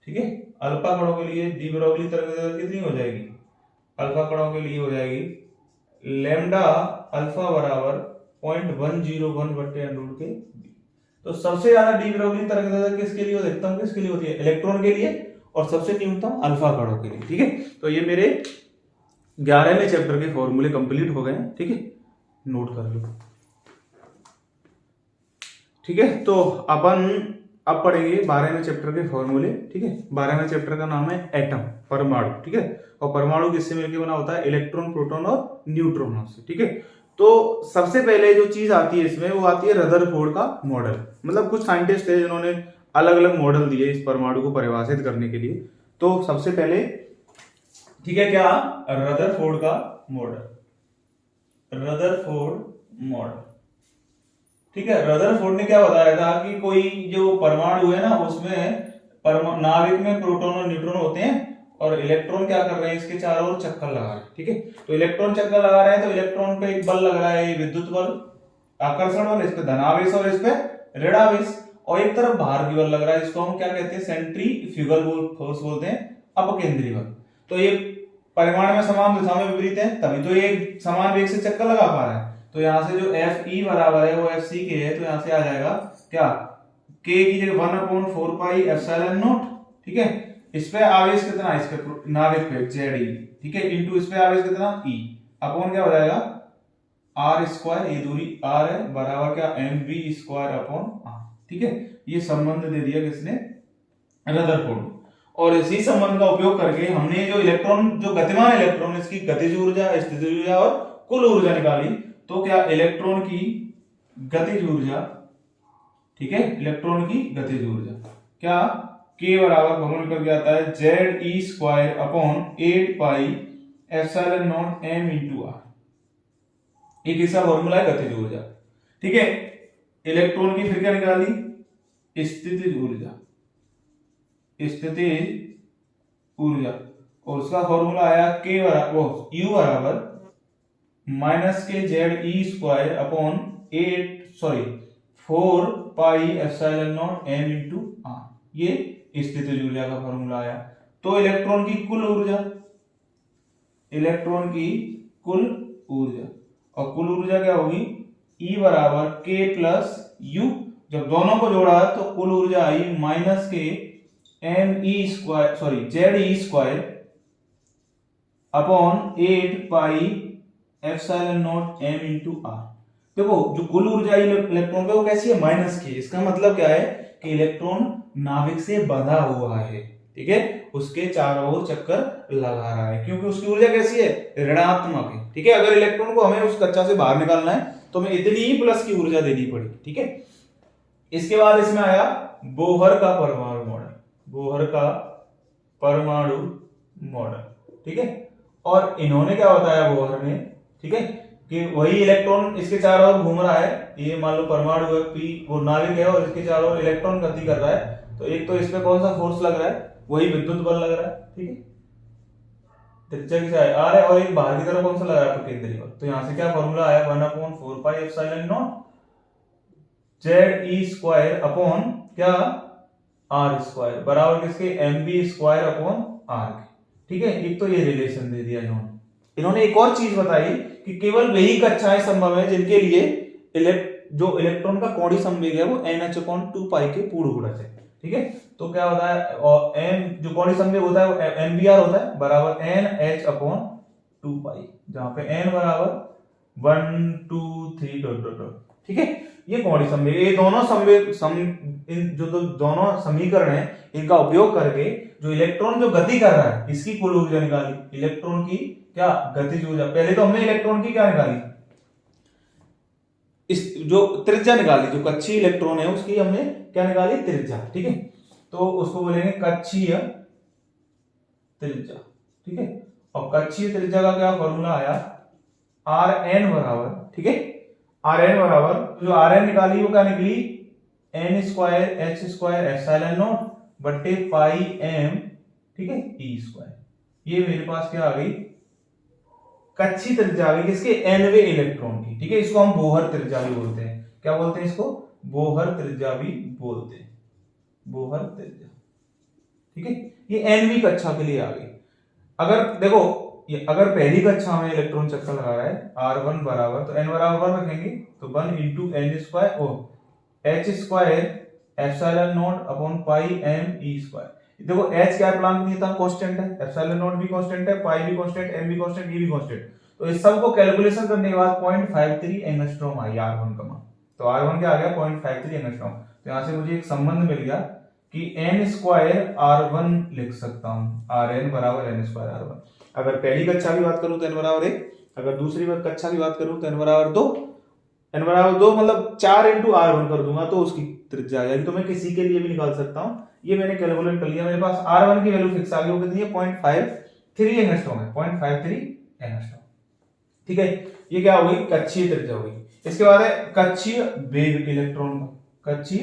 ठीक है, अल्फा कणों के लिए डी ब्रोगली तरंग दैर्ध्य कितनी हो जाएगी, अल्फा कणों के लिए हो जाएगी लैम्डा अल्फा बराबर 0.101 बट्टे अंडूड के बी। तो सबसे ज्यादा डी ब्रोगली तरंग दैर्ध्य किसके लिए, अधिकतम किसके लिए होती है, इलेक्ट्रॉन के लिए, और सबसे न्यूनतम अल्फा कणों के लिए, ठीक है। तो ये मेरे 11वें चैप्टर के फॉर्मूले कंप्लीट हो गए, ठीक है, नोट कर लो, ठीक है। तो अपन अब पढ़ेंगे 12वें चैप्टर के फॉर्मूले, ठीक है। 12वें चैप्टर का नाम है एटम, परमाणु, ठीक है। और परमाणु किससे मिलकर बना होता है? इलेक्ट्रॉन, प्रोटॉन और न्यूट्रॉनों से, ठीक है। तो सबसे पहले जो चीज आती है इसमें, वो आती है रदरफोर्ड का मॉडल। मतलब कुछ साइंटिस्ट है जिन्होंने अलग अलग मॉडल दिए इस परमाणु को परिभाषित करने के लिए। तो सबसे पहले, ठीक है, क्या? रदरफोर्ड का मॉडल, रदरफोर्ड मॉडल, ठीक है। रदरफोर्ड ने क्या बताया था कि कोई जो परमाणु है ना, उसमें नाभिक में प्रोटॉन और न्यूट्रॉन होते हैं और इलेक्ट्रॉन क्या कर रहे हैं? इसके चारों ओर चक्कर लगा रहे हैं, ठीक है। तो इलेक्ट्रॉन चक्कर लगा रहे हैं, तो इलेक्ट्रॉन पे एक बल लग रहा है, विद्युत बल, आकर्षण बल, इस पे धनावेश और इस पे ऋणावेश, और एक तरफ भार की बल लग रहा है, जिसको हम क्या कहते हैं? सेंट्रीफ्यूगल फोर्स बोलते हैं, अपकेंद्री बल। तो ये परिमाण में समान दिशा में विपरीत है, तभी तो ये समान वेग से चक्कर लगा पा रहा है। तो यहां से जो एफ ई बराबर है वो एफ सी के है, तो यहां से आ जाएगा क्या? के की जगह 1/4 पाई एप्सिलॉन नॉट, ठीक है। इस पे आवेश कितना? इस पे नाभिक पे जेड ई, ठीक है, इनटू इस पे आवेश कितना? ई, अपॉन क्या हो जाएगा? आर स्क्वायर, ये दूरी आर है, बराबर क्या? M V square upon R, ठीक है। ये संबंध दे दिया किसने? रदरफोर्ड। और इसी संबंध का उपयोग करके हमने जो इलेक्ट्रॉन, जो गतिमान इलेक्ट्रॉन, इसकी गतिज ऊर्जा, स्थितिज ऊर्जा और कुल ऊर्जा निकाली। तो क्या? इलेक्ट्रॉन की गतिज ऊर्जा, ठीक है, इलेक्ट्रॉन की गतिज ऊर्जा क्या? के बराबर फॉर्मूला निकल के आता है Z E square upon 8 pi epsilon naught M into R. एक ऐसा फॉर्मूला है गतिज ऊर्जा, ठीक है। इलेक्ट्रॉन की फिर क्या निकाली? स्थितिज ऊर्जा, स्थितिज ऊर्जा, और उसका फॉर्मूला आया के बराबर यू बराबर minus K Z E square upon 4 pi epsilon naught M into R. ये स्थितिज ऊर्जा का फॉर्मूला आया। तो इलेक्ट्रॉन की कुल ऊर्जा, इलेक्ट्रॉन की कुल ऊर्जा, और कुल ऊर्जा क्या होगी? E बराबर के प्लस यू, जब दोनों को जोड़ा तो कुल ऊर्जा आई minus K M E square, sorry Z E square upon 8 pi epsilon naught M into R. देखो, जो कुल ऊर्जा इलेक्ट्रॉन का वो कैसी है? माइनस के। इसका मतलब क्या है कि इलेक्ट्रॉन नाभिक से बंधा हुआ है, ठीक है, उसके चारों ओर चक्कर लगा रहा है, क्योंकि उसकी ऊर्जा कैसी है? ऋणात्मक है, ठीक है। अगर इलेक्ट्रॉन को हमें उस कक्षा से बाहर निकालना है तो हमें इतनी ही प्लस की ऊर्जा देनी पड़ेगी, ठीक है। इसके बाद इसमें आया बोहर का परमाणु मॉडल, बोहर का परमाणु मॉडल, ठीक है। और इन्होंने क्या बताया बोहर ने, ठीक है, कि वही इलेक्ट्रॉन इसके चारों ओर घूम रहा है। ये मान लो परमाणु है पी, वो नाभिक है, और इसके चारों ओर इलेक्ट्रॉन गति कर रहा है। तो एक तो इस पे कौन सा फोर्स लग रहा है? वही विद्युत बल लग रहा है, ठीक है, त्रिज्या की आर है, और एक बाहर की तरफ कौन सा लग रहा है? केंद्रीय बल। तो यहां से क्या फॉर्मूला आया? 1/4 pi epsilon naught Z E square upon क्या? आर स्क्वायर, बराबर किसके? M B square upon R के, ठीक है। एक तो ये रिलेशन दे दिया इन्होंने एक और चीज बताई कि केवल वही कक्षाएं संभव है जिनके लिए जो इलेक्ट्रॉन का कोणीय संवेग है वो NH/2 पाई के पूर्ण गुणज है, ठीक है। तो क्या होता है? और एम जो कोणीय संवेग होता है वो MBR होता है, बराबर NH/2 पाई, जहां पे n बराबर 1 2 3 ठीक है। ये कोणीय संवेग, ये दोनों दोनों समीकरण है, इनका उपयोग करके जो इलेक्ट्रॉन जो गति कर रहा है इसकी कुल ऊर्जा निकाली। इलेक्ट्रॉन की क्या? गतिज ऊर्जा। पहले तो हमने इलेक्ट्रॉन की क्या निकाली? इस जो त्रिज्या निकाली, जो कक्षीय इलेक्ट्रॉन है उसकी हमने क्या निकाली? त्रिज्या, ठीक है। तो उसको बोलेंगे कक्षीय त्रिज्या, ठीक है। और कक्षीय त्रिज्या का क्या फॉर्मूला आया? Rn बराबर, ठीक है, Rn बराबर, जो Rn निकाली वो क्या निकली? n square h square epsilon not बट्टे पाई m, ठीक है, e स्क्वायर। ये मेरे पास क्या आ गई? कक्षीय त्रिज्या आ गई किसके? nवे इलेक्ट्रॉन की, ठीक है। इसको हम बोहर त्रिज्या भी बोलते हैं। क्या बोलते हैं इसको? बोहर त्रिज्या भी बोलते हैं, बोहर त्रिज्या, ठीक है। ये nवी कक्षा के लिए आ गई। अगर देखो, ये अगर पहली कक्षा में इलेक्ट्रॉन चक्कर लगा रहा है R1 बराबर, तो n बराबर 1 रखेंगे, तो 1 into n square O h square epsilon naught upon pi m e square. देखो h क्या प्लांक नियतांक कांस्टेंट है, एप्सिलॉन नॉट भी कांस्टेंट है, पाई भी कांस्टेंट, m भी कांस्टेंट, e भी कांस्टेंट। तो इस सब को कैलकुलेशन करने के बाद 0.53 एंगस्ट्रॉम आई R1 का मान। तो R1 क्या आ गया? 0.53 एंगस्ट्रॉम। तो यहाँ से मुझे एक संबंध मिल गया कि n स्क्वायर R1 लिख सकता हूँ, Rn बराबर n स्क्वायर R1। अगर पहली कक्षा की बात करूँ तो n बराबर 1, अगर दूसरी कक्षा की बात करूँ तो n बराबर 2, n बराबर 2 मतलब 4 इंटू R1 कर दूंगा तो उसकी त्रिज्या आ जाएगी। तो मैं किसी के लिए भी निकाल सकता हूँ, ये मैंने कैलकुलेट कर लिया, मेरे पास R1 की वैल्यू फिक्स आ गई, वो कितनी है 0.53 एंगस्ट्रॉम है, 0.53 एंगस्ट्रॉम। ठीक है, ये क्या हो गई, कक्षीय त्रिज्या हो गई। इसके बाद है कक्षीय वेग इलेक्ट्रॉन का, कक्षीय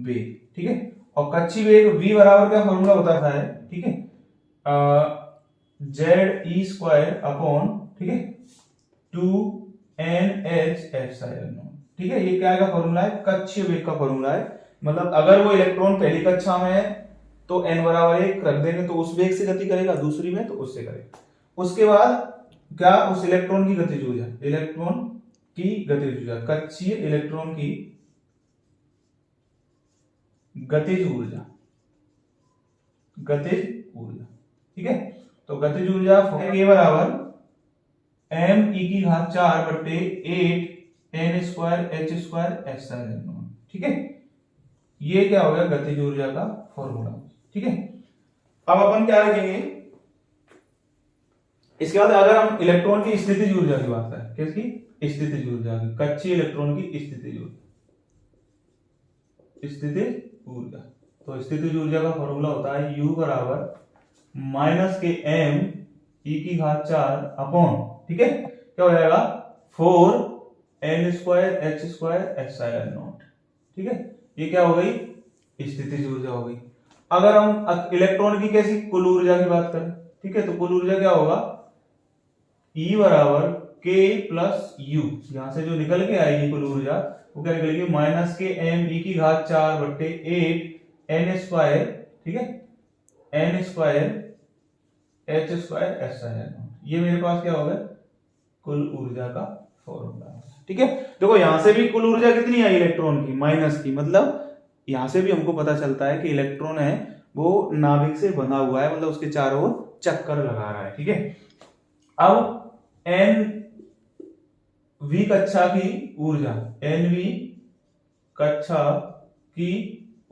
वेग। ठीक है, और कक्षीय वेग v बराबर क्या फॉर्मूला बताता है, ठीक है, ZE स्क्वायर अपॉन, ठीक है, 2NH एप्सिलॉन नॉट। ठीक है, ये क्या का फॉर्मूला है, कक्षीय वेग का फॉर्मूला है। मतलब अगर वो इलेक्ट्रॉन पहली कक्षा में है तो n बराबर 1 रख देंगे तो उस वेग से गति करेगा, दूसरी में तो उससे करेगा। उसके बाद क्या, उस इलेक्ट्रॉन की गतिज ऊर्जा, इलेक्ट्रॉन की गतिज ऊर्जा, कक्षीय इलेक्ट्रॉन की गतिज ऊर्जा, गतिज ऊर्जा। ठीक है, तो गतिज ऊर्जा के बराबर m⁴ बट्टे 8 n square h square epsilon not. ठीक है, ये क्या हो गया गतिज ऊर्जा का फॉर्मूला। ठीक है, अब अपन क्या लिखेंगे इसके बाद, अगर हम इलेक्ट्रॉन की स्थितिज ऊर्जा की बात करें, किसकी, स्थितिज ऊर्जा की, कक्षीय इलेक्ट्रॉन की स्थितिज ऊर्जा, स्थितिज ऊर्जा। तो स्थितिज ऊर्जा का फॉर्मूला होता है U बराबर -m⁴ अपॉन, ठीक है, क्या हो जाएगा 4n square h square epsilon not. ठीक है, ये क्या हो गई, स्थितिज ऊर्जा हो गई। अगर हम इलेक्ट्रॉन की कैसी कुल ऊर्जा की बात करें, ठीक है, तो कुल ऊर्जा क्या होगा, E बराबर k प्लस u, यहां से जो निकल के आएगी कुल ऊर्जा वो क्या निकलेगी, -km⁴ बट्टे 8 n स्क्वायर, ठीक है, n square h square epsilon not. ये मेरे पास क्या होगा, कुल ऊर्जा का फॉर्मूला। ठीक है, देखो यहां से भी कुल ऊर्जा कितनी आई इलेक्ट्रॉन की, माइनस की, मतलब यहां से भी हमको पता चलता है कि इलेक्ट्रॉन है वो नाभिक से बंधा हुआ है, मतलब उसके चारों ओर चक्कर लगा रहा है। ठीक है, अब nv कक्षा की ऊर्जा, nv कक्षा की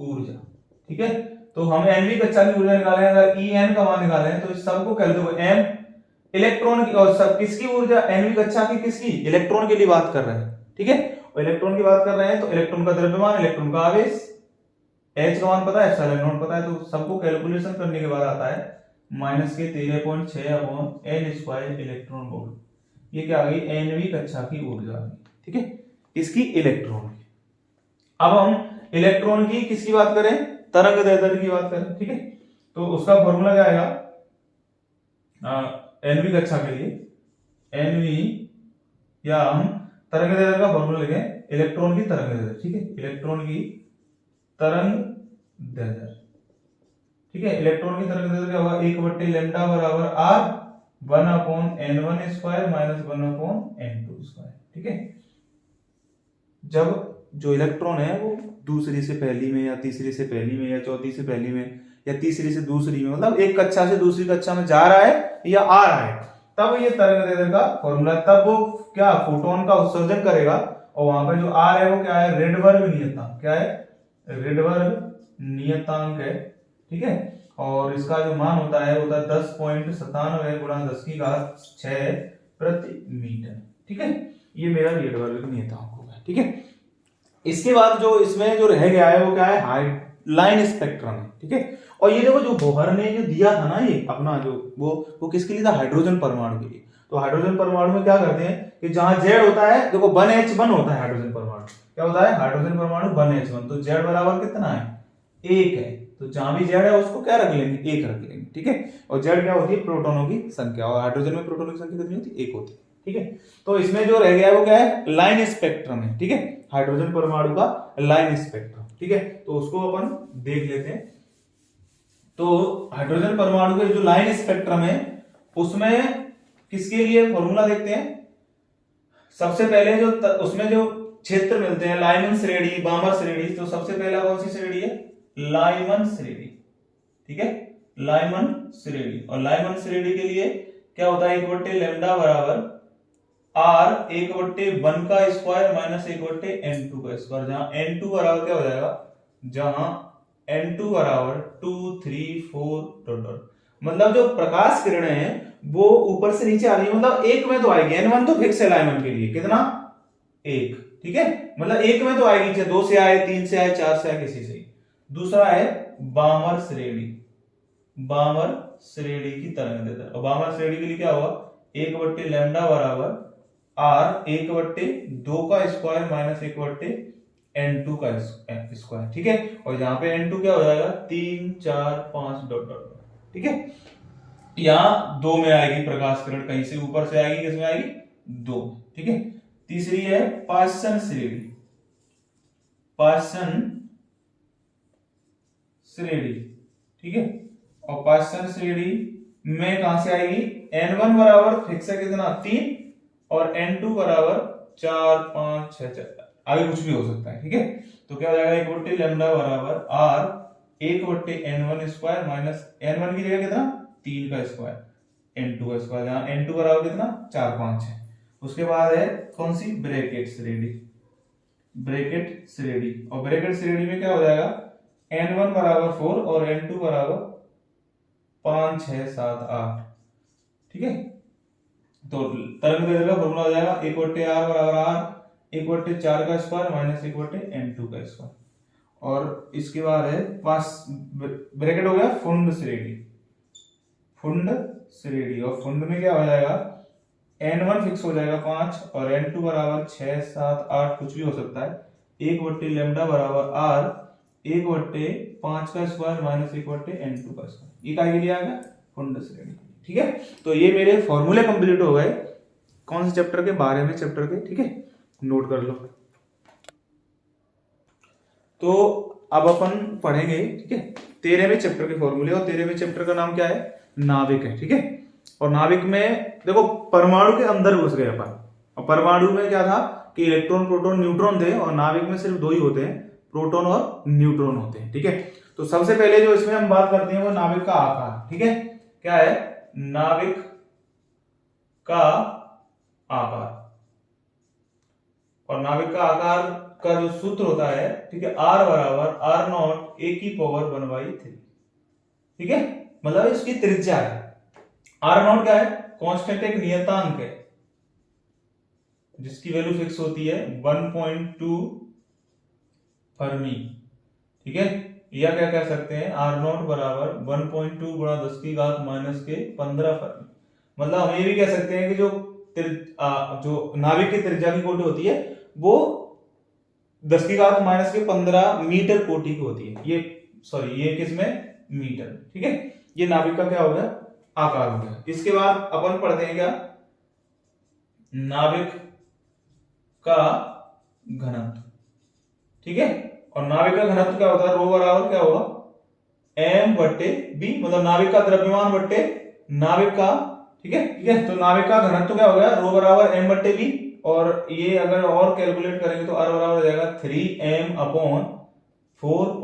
ऊर्जा, ठीक है, तो हम nv कक्षा की ऊर्जा निकाले, अगर En का मान निकाले तो इस सबको कह दो m इलेक्ट्रॉन की, और सब किसकी ऊर्जा, nv कक्षा की, किसकी, इलेक्ट्रॉन के लिए बात कर रहे हैं। ठीक है, और इलेक्ट्रॉन की बात कर रहे हैं तो इलेक्ट्रॉन का द्रव्यमान, इलेक्ट्रॉन का आवेश, h का मान पता है, एप्सिलॉन नॉट पता है, तो सबको कैलकुलेशन करने के बाद आता है -13.6 upon n square electron volt. ये क्या आ गई, nv कक्षा की ऊर्जा। ठीक है, इसकी इलेक्ट्रॉन की। अब हम इलेक्ट्रॉन की किसकी बात करें, तरंग दैर्ध्य की बात करें। ठीक है, तो उसका फॉर्मूला क्या आएगा, nv कक्षा के लिए nv, या हम तरंग दैर्ध्य का फॉर्मूला लिखें, इलेक्ट्रॉन की तरंग दैर्ध्य। ठीक है, इलेक्ट्रॉन की तरंग दैर्ध्य। ठीक है, इलेक्ट्रॉन की तरंग दैर्ध्य क्या होगा, 1/λ बराबर r 1 upon n1 square minus 1 upon n2 square. ठीक है, जब जो इलेक्ट्रॉन है वो दूसरी से पहली में, या तीसरी से पहली में, या चौथी से पहली में, या तीसरी से दूसरी में, मतलब एक कक्षा से दूसरी कक्षा में जा रहा है या आ रहा है, तब ये तरंग दैर्ध्य का फॉर्मूला, तब वो क्या फोटोन का उत्सर्जन करेगा, और वहां पर जो r है वो क्या है, रेडबर्ग नियतांक, क्या है, रेडबर्ग नियतांक है। ठीक है, और इसका जो मान होता है 10.97 गुणा 10⁶ प्रति मीटर। ठीक है, ये मेरा रेडबर्ग नियतांक होगा। ठीक है, इसके बाद जो इसमें जो रह गया है वो क्या है, लाइन स्पेक्ट्रम है। ठीक है, और ये देखो जो बोहर ने जो दिया था ना, ये अपना जो वो किसके लिए था, हाइड्रोजन परमाणु के लिए। तो हाइड्रोजन परमाणु में क्या करते हैं कि जहां Z होता है, देखो 1H1 होता है हाइड्रोजन परमाणु, क्या होता है, हाइड्रोजन परमाणु 1H1, तो Z बराबर कितना है, 1 है, तो जहां भी Z है उसको क्या रख लेंगे, 1 रख लेंगे। ठीक है, और Z क्या होती है, प्रोटॉनों की संख्या, और हाइड्रोजन में प्रोटॉनों की संख्या कितनी होती है, 1 होती है। ठीक है, तो इसमें जो रह गया है वो क्या है, लाइन स्पेक्ट्रम है। ठीक है, हाइड्रोजन परमाणु का लाइन स्पेक्ट्रम। ठीक है, तो उसको अपन देख लेते हैं। तो हाइड्रोजन परमाणु के जो लाइन स्पेक्ट्रम है उसमें किसके लिए फॉर्मूला देखते हैं। सबसे पहले जो उसमें जो क्षेत्र मिलते हैं, लाइमन श्रेणी, बामर श्रेणी, तो सबसे पहला कौन सी श्रेणी है, लाइमन श्रेणी। ठीक है, लाइमन श्रेणी, और लाइमन श्रेणी के लिए क्या होता है, 1/λ बराबर r 1/1 का स्क्वायर माइनस 1/n2 का स्क्वायर, जहां n2 बराबर क्या हो जाएगा, जहां N2 बराबर 2 3 4 डॉट डॉट। मतलब जो प्रकाश किरणें हैं वो ऊपर से नीचे आ रही है, मतलब एक में तो आएगी, N1 तो फिक्स है लाइमन के लिए, कितना, एक, ठीक है, मतलब एक में तो आएगी, चाहे 2 से आए, 3 से आए, 4 से आए, किसी से। दूसरा है बामर श्रेणी, बामर श्रेणी की तरंगदैर्ध्य, और बामर श्रेणी के लिए क्या होगा, 1/लैम्डा बराबर r 1/2 का स्क्वायर माइनस 1/N2 का स्क्वायर, ठीक है। और यहाँ पे N2 क्या हो जाएगा, 3 4 5 डॉट डॉट, ठीक है। यहाँ 2 में आएगी प्रकाश किरण, कहीं से ऊपर से आएगी, किसमें आएगी, 2, ठीक है। तीसरी है पाश्चन श्रेणी, पाश्चन श्रेणी, ठीक है। और पाश्चन श्रेणी में कहां से आएगी, N1 बराबर फिक्स है कितना, 3, और N2 बराबर 4 5 6 4, आगे कुछ भी हो सकता है, ठीक है। तो क्या हो जाएगा, 1/लैम्डा बराबर r 1/N1 square minus N1 की जगह कितना, 3 का स्क्वायर, N2 का स्क्वायर, जहां N2 बराबर कितना, 4 5 है। उसके बाद है कौन सी, ब्रैकेट श्रेणी, ब्रैकेट श्रेणी, और ब्रैकेट श्रेणी में क्या हो जाएगा, N1 बराबर 4 और N2 बराबर 5 6 7 8, ठीक है। तो तरंगदैर्ध्य का फॉर्मूला हो जाएगा 1/r बराबर r 1/4 का स्क्वायर माइनस 1/N2 का स्क्वायर। और इसके बाद है पास ब्रैकेट हो गया फुंड श्रेणी, फुंड श्रेणी, और फुंड में क्या हो जाएगा, N1 फिक्स हो जाएगा 5 और N2 बराबर 6 7 8, कुछ भी हो सकता है, 1/लैम्डा बराबर r 1/5 का स्क्वायर माइनस 1/N2 का स्क्वायर, ये काय के लिए आएगा, फुंड श्रेणी, ठीक है। तो ये मेरे फॉर्मूले कंप्लीट हो गए, कौन से चैप्टर के, 12वें चैप्टर के, ठीक है, नोट कर लो। तो अब अपन पढ़ेंगे, ठीक है, 13वें चैप्टर के फॉर्मूले, और 13वें चैप्टर का नाम क्या है, नाभिक है, ठीक है। और नाभिक में देखो परमाणु के अंदर घुस गए अपन, और परमाणु में क्या था कि इलेक्ट्रॉन प्रोटॉन न्यूट्रॉन थे, और नाभिक में सिर्फ 2 ही होते हैं, प्रोटॉन और न्यूट्रॉन होते हैं, ठीक है। तो सबसे पहले जो इसमें हम बात करते हैं वो नाभिक का आकार, ठीक है, क्या है, नाभिक का आकार। और नाभिक का आकार का जो सूत्र होता है, ठीक है, r बराबर r0 a⁻⁴, ठीक है, मतलब इसकी त्रिज्या है, r0 क्या है, कांस्टेंट, एक नियतांक है जिसकी वैल्यू फिक्स होती है 1.2 फर्मी, ठीक है। या क्या कह सकते हैं, r0 बराबर 1.2 गुणा 10⁻⁻15 फर्मी। मतलब हम ये भी कह सकते हैं कि जो नाभिक की त्रिज्या की कोटि होती है वो 10⁻⁻15 मीटर कोटि की होती है, ये किसमें, मीटर, ठीक है। ये नाभिक का क्या हो गया, आकार हो गया। इसके बाद अपन पढ़ते हैं क्या, नाभिक का घनत्व, ठीक है। और नाभिक का घनत्व क्या होता है, रो बराबर क्या होगा, m/b, मतलब नाभिक का द्रव्यमान बट्टे नाभिक का, ठीक है, ठीक है। तो नाभिक का घनत्व क्या हो गया, रो बराबर m/b, और ये अगर और कैलकुलेट करेंगे तो r बराबर हो जाएगा 3m/4π,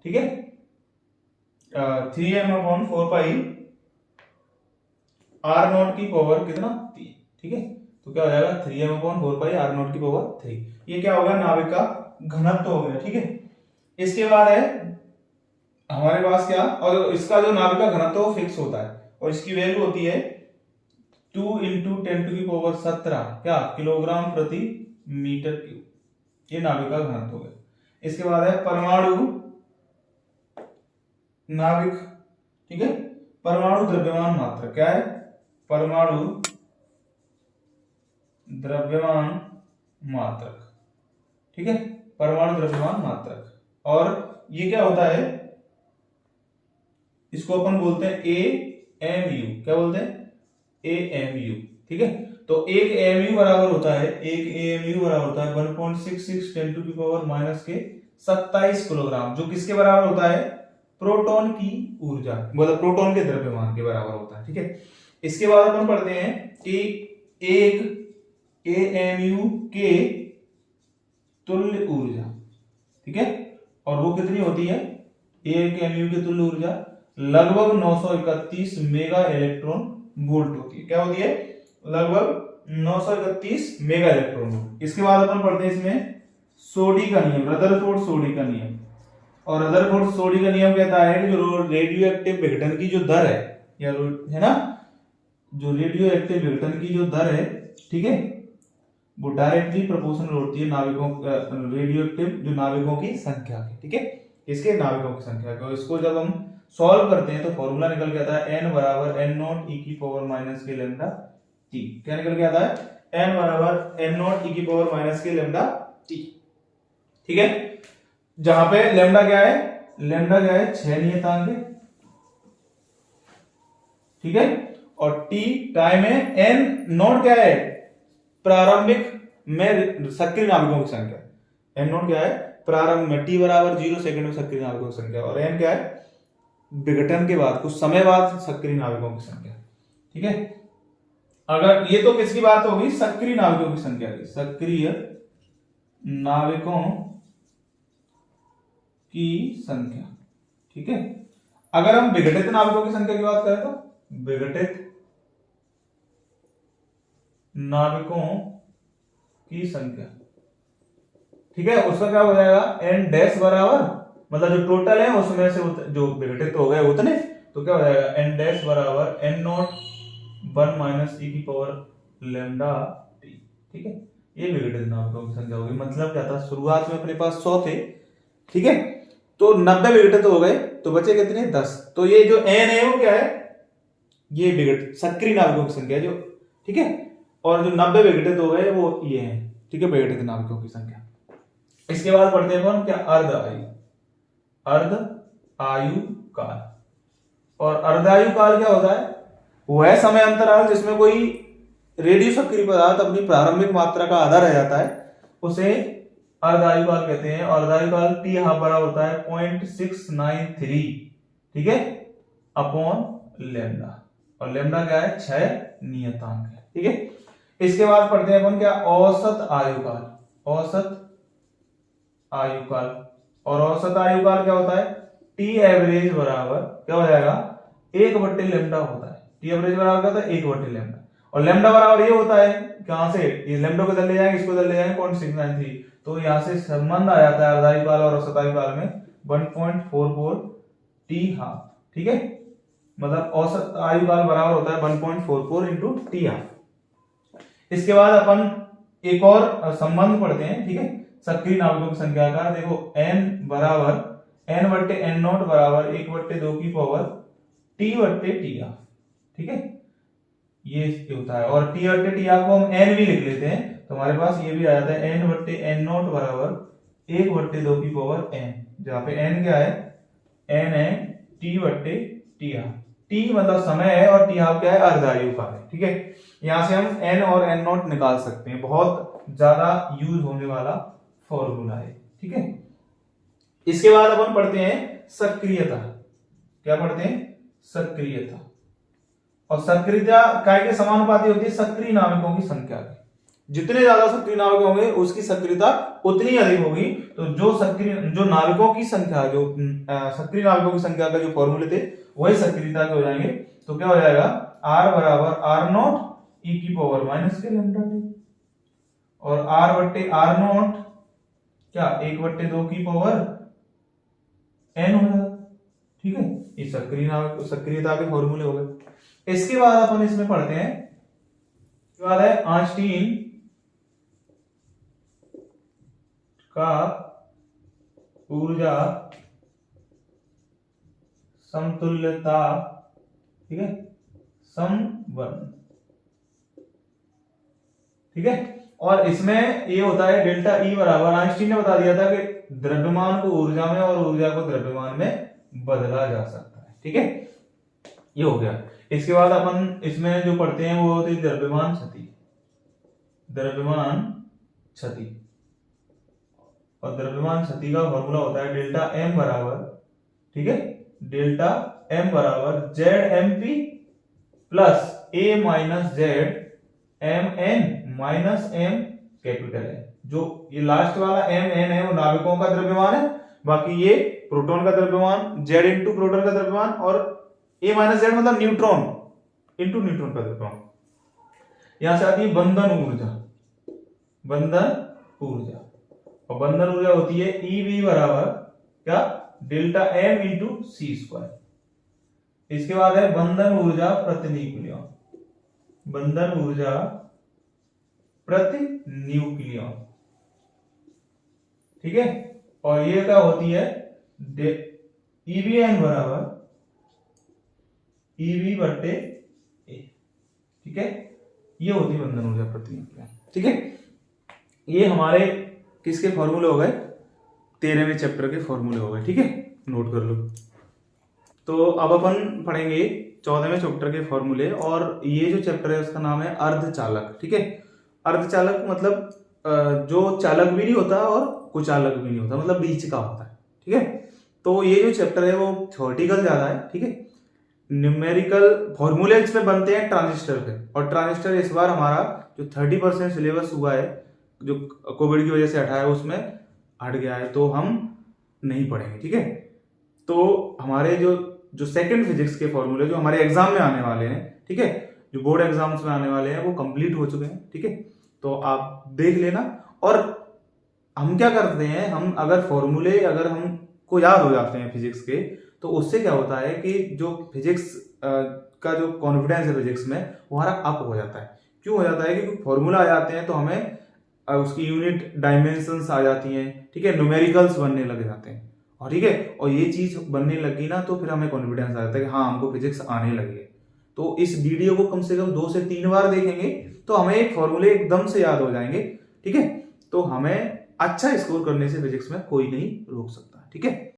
ठीक है, 3m/4π r0 की पावर कितना, 3, ठीक है। तो क्या हो जाएगा 3m/4π r0 की पावर 3, ये क्या होगा, नाभिक का घनत्व हो गया, ठीक है। इसके बाद है हमारे पास क्या, और इसका जो नाभिक का घनत्व फिक्स होता है, और इसकी वैल्यू होती है 2 × 10⁻17 क्या, किलोग्राम प्रति मीटर क्यूब, ये नाभिक का घनत्व हो गया। इसके बाद है परमाणु नाभिक, ठीक है, परमाणु द्रव्यमान मात्रक, क्या है, परमाणु द्रव्यमान मात्रक, ठीक है, परमाणु द्रव्यमान मात्रक। और ये क्या होता है, इसको अपन बोलते हैं AMU, क्या बोलते हैं, AMU, ठीक है। तो एक AMU बराबर होता है, 1.66 10⁻⁻27 किलोग्राम, जो किसके बराबर होता है, प्रोटॉन की ऊर्जा, मतलब प्रोटॉन के द्रव्यमान के बराबर होता है, ठीक है। इसके बाद अपन पढ़ते हैं कि एक AMU के तुल्य ऊर्जा, ठीक है, और वो कितनी होती है, एक AMU की तुल्य ऊर्जा लगभग 931 मेगा इलेक्ट्रॉन वोल्ट होती है, क्या होती है, लगभग 931 मेगा इलेक्ट्रॉन वोल्ट। इसके बाद अपन पढ़ते हैं इसमें सोडी का नियम, रदरफोर्ड सोडी का नियम, और रदरफोर्ड सोडी का नियम कहता है कि जो रेडियो एक्टिव विघटन की जो दर है, या है ना, जो रेडियो एक्टिव विघटन की जो दर है, ठीक है, वो डायरेक्टली प्रोपोर्शनल होती है नाविकों, रेडियो एक्टिव जो नाविकों की संख्या की, ठीक है, इसके नाविकों की संख्या को। इसको जब हम सॉल्व करते हैं तो फॉर्मूला निकल के आता है n बराबर n नॉट e की पावर माइनस के लैम्डा t। क्या निकल के आता है? n बराबर n नॉट e की पावर माइनस के लैम्डा t, ठीक है, जहां पे लैम्डा क्या है? लैम्डा क्या है? 6 नियतांक है, ठीक है, और t टाइम है, n नॉट क्या है? प्रारंभिक में सक्रिय नाविकों की संख्या, n नॉट क्या है? प्रारंभ में, t बराबर 0 सेकंड में सक्रिय नाविकों की संख्या, और n क्या है? विघटन के बाद कुछ समय बाद सक्रिय नाविकों की संख्या, ठीक है। अगर ये तो किसकी बात होगी? सक्रिय नाविकों की संख्या की, सक्रिय नाविकों की संख्या, ठीक है। अगर हम विघटित नाविकों की संख्या की बात करें तो विघटित नाविकों की संख्या, ठीक है, उसका क्या हो जाएगा? n डैश बराबर, मतलब जो टोटल है उसमें से जो विघटित हो गए उतने, तो क्या हो जाएगा? n डैश बराबर n नॉट 1 माइनस e की पावर लैम्डा t, ठीक है, ये विघटित नाविकों की संख्या होगी। मतलब क्या था? शुरुआत में अपने पास 100 थे, ठीक है, तो 90 विघटित हो गए, तो बचे कितने? 10। तो ये जो n है वो क्या है? ये विघटित सक्रिय नाविकों की संख्या जो, ठीक है, और जो 90 विघटित हो गए वो ये हैं, ठीक है, विघटित नाविकों की संख्या। इसके बाद पढ़ते हैं कौन? क्या? अर्ध आयु, अर्ध आयु काल। और अर्ध आयु काल क्या होता है? वह समय अंतराल जिसमें कोई रेडियो सक्रिय पदार्थ अपनी प्रारंभिक मात्रा का आधा रह जाता है, उसे अर्ध आयु काल कहते हैं। और अर्ध आयु काल t हाफ बराबर होता है 0.693, ठीक है, अपॉन लैम्डा, और लैम्डा क्या है? 6 नियतांक है, ठीक है। इसके बाद पढ़ते हैं अपन क्या? औसत आयु काल, औसत आयु काल। और औसत आयु काल क्या होता है? टी एवरेज बराबर क्या हो जाएगा? 1/λ होता है। टी एवरेज बराबर क्या होता है? 1/λ। और लैम्डा बराबर ये होता है, कहां से? ये लैम्डा को इधर ले जाएंगे, इसको इधर ले जाएंगे, 0.693, तो यहां से संबंध आ जाता है अर्ध आयु काल और औसत आयु काल में 1.44 टी हाफ, ठीक है, मतलब औसत आयु काल बराबर होता है 1.44 इंटू टी हाफ। इसके बाद अपन एक और संबंध पढ़ते हैं, ठीक है, सक्रिय नाविकों की संख्या का। देखो n बराबर n बट्टे n नॉट बराबर 1/2 की पावर t बट्टे टी हाफ, ठीक है, ये होता है। और t बट्टे टी हाफ को हम n भी लिख लेते हैं, तो हमारे पास ये भी आ जाता है n बट्टे n नॉट बराबर 1/2 की पावर n, जहां पे n क्या है? n है t बट्टे टी हाफ। t मतलब समय है और टी हाफ क्या है? अर्ध आयु काल है, ठीक है। यहां से हम n और n नॉट निकाल सकते हैं, बहुत ज्यादा यूज होने वाला फॉर्मूला है, ठीक है। इसके बाद अपन पढ़ते हैं सक्रियता। क्या पढ़ते हैं? सक्रियता। और सक्रियता काय के समानुपाती होती है? सक्रिय नाविकों की संख्या की। जितने ज्यादा सक्रिय नाविक होंगे उसकी सक्रियता उतनी अधिक होगी। तो जो नाविकों की संख्या, जो सक्रिय नाविकों की संख्या का जो फॉर्मूले थे वही सक्रियता के हो जाएंगे। तो क्या हो जाएगा? r बराबर r नॉट e की पावर माइनस के लैम्डा t, और r बट्टे r नॉट क्या? 1/2 की पावर n हो जाएगा, ठीक है। ये सक्रियता के फॉर्मूले हो गए। इसके बाद अपन इसमें पढ़ते हैं, इसके बाद है आइंस्टीन का ऊर्जा समतुल्यता, ठीक है, संबंध, ठीक है। और इसमें ये होता है डेल्टा ई बराबर, आइंस्टीन ने बता दिया था कि द्रव्यमान को ऊर्जा में और ऊर्जा को द्रव्यमान में बदला जा सकता है, ठीक है, ये हो गया। इसके बाद अपन इसमें जो पढ़ते हैं वो होती है द्रव्यमान क्षति, द्रव्यमान क्षति। और द्रव्यमान क्षति का फॉर्मूला होता है डेल्टा एम बराबर, ठीक है, डेल्टा एम बराबर Z M P plus A minus Z M N minus M capital है। जो ये लास्ट वाला एम एन है वो नाविकों का द्रव्यमान है, बाकी ये प्रोटॉन का द्रव्यमान, जेड इंटू प्रोटॉन का द्रव्यमान, और ए माइनस जेड मतलब न्यूट्रॉन इंटू न्यूट्रॉन का द्रव्यमान। यहां से आती है बंधन ऊर्जा, बंधन ऊर्जा, और बंधन ऊर्जा होती है ईवी बराबर क्या? डेल्टा एम इंटू सी स्क्वायर। इसके बाद है बंधन ऊर्जा प्रति न्यूक्लियन, बंधन ऊर्जा प्रति न्यूक्लियन, ठीक है। और ये क्या होती है, ईवीएन बराबर ईवी बटे ए, ठीक है। ये होती है बंधन ऊर्जा प्रति न्यूक्लियन, ठीक है। ये हमारे किसके फॉर्मूले हो गए, 13वें चैप्टर के फॉर्मूले हो गए, ठीक है, नोट कर लो। तो अब अपन पढ़ेंगे 14वें चैप्टर के फॉर्मूले, और ये जो चैप्टर है उसका नाम है अर्धचालक, ठीक है। अर्धचालक मतलब जो चालक भी नहीं होता और कुचालक भी नहीं होता, मतलब बीच का होता है, ठीक है। तो ये जो चैप्टर है वो थ्योरेटिकल ज्यादा है, ठीक है। न्यूमेरिकल फॉर्मूले इसमें बनते हैं ट्रांजिस्टर पे, और ट्रांजिस्टर इस बार हमारा जो 30% सिलेबस हुआ है, जो कोविड की वजह से हटा है, उसमें हट गया है, तो हम नहीं पढ़ेंगे, ठीक है। तो हमारे जो सेकंड फिजिक्स के फॉर्मूले जो हमारे एग्जाम में आने वाले हैं, ठीक है, जो बोर्ड एग्जाम्स में आने वाले हैं, वो कंप्लीट हो चुके हैं, ठीक है। तो आप देख लेना। और हम क्या करते हैं, हम अगर फॉर्मूले अगर हमको याद हो जाते हैं फिजिक्स के, तो उससे क्या होता है कि जो फिजिक्स का जो कॉन्फिडेंस है फिजिक्स में, वो हमारा अप हो जाता है। क्यों हो जाता है, क्योंकि फॉर्मूला आ जाते हैं तो हमें उसकी यूनिट डायमेंशंस आ जाती हैं, ठीक है, न्यूमेरिकल्स बनने लग जाते हैं, और ठीक है, और ये चीज बनने लगी ना, तो फिर हमें कॉन्फिडेंस आ जाता है कि हाँ हमको फिजिक्स आने लगी है। तो इस वीडियो को कम से कम 2 से 3 बार देखेंगे तो हमें फॉर्मूले एकदम से याद हो जाएंगे, ठीक है। तो हमें अच्छा स्कोर करने से फिजिक्स में कोई नहीं रोक सकता, ठीक है।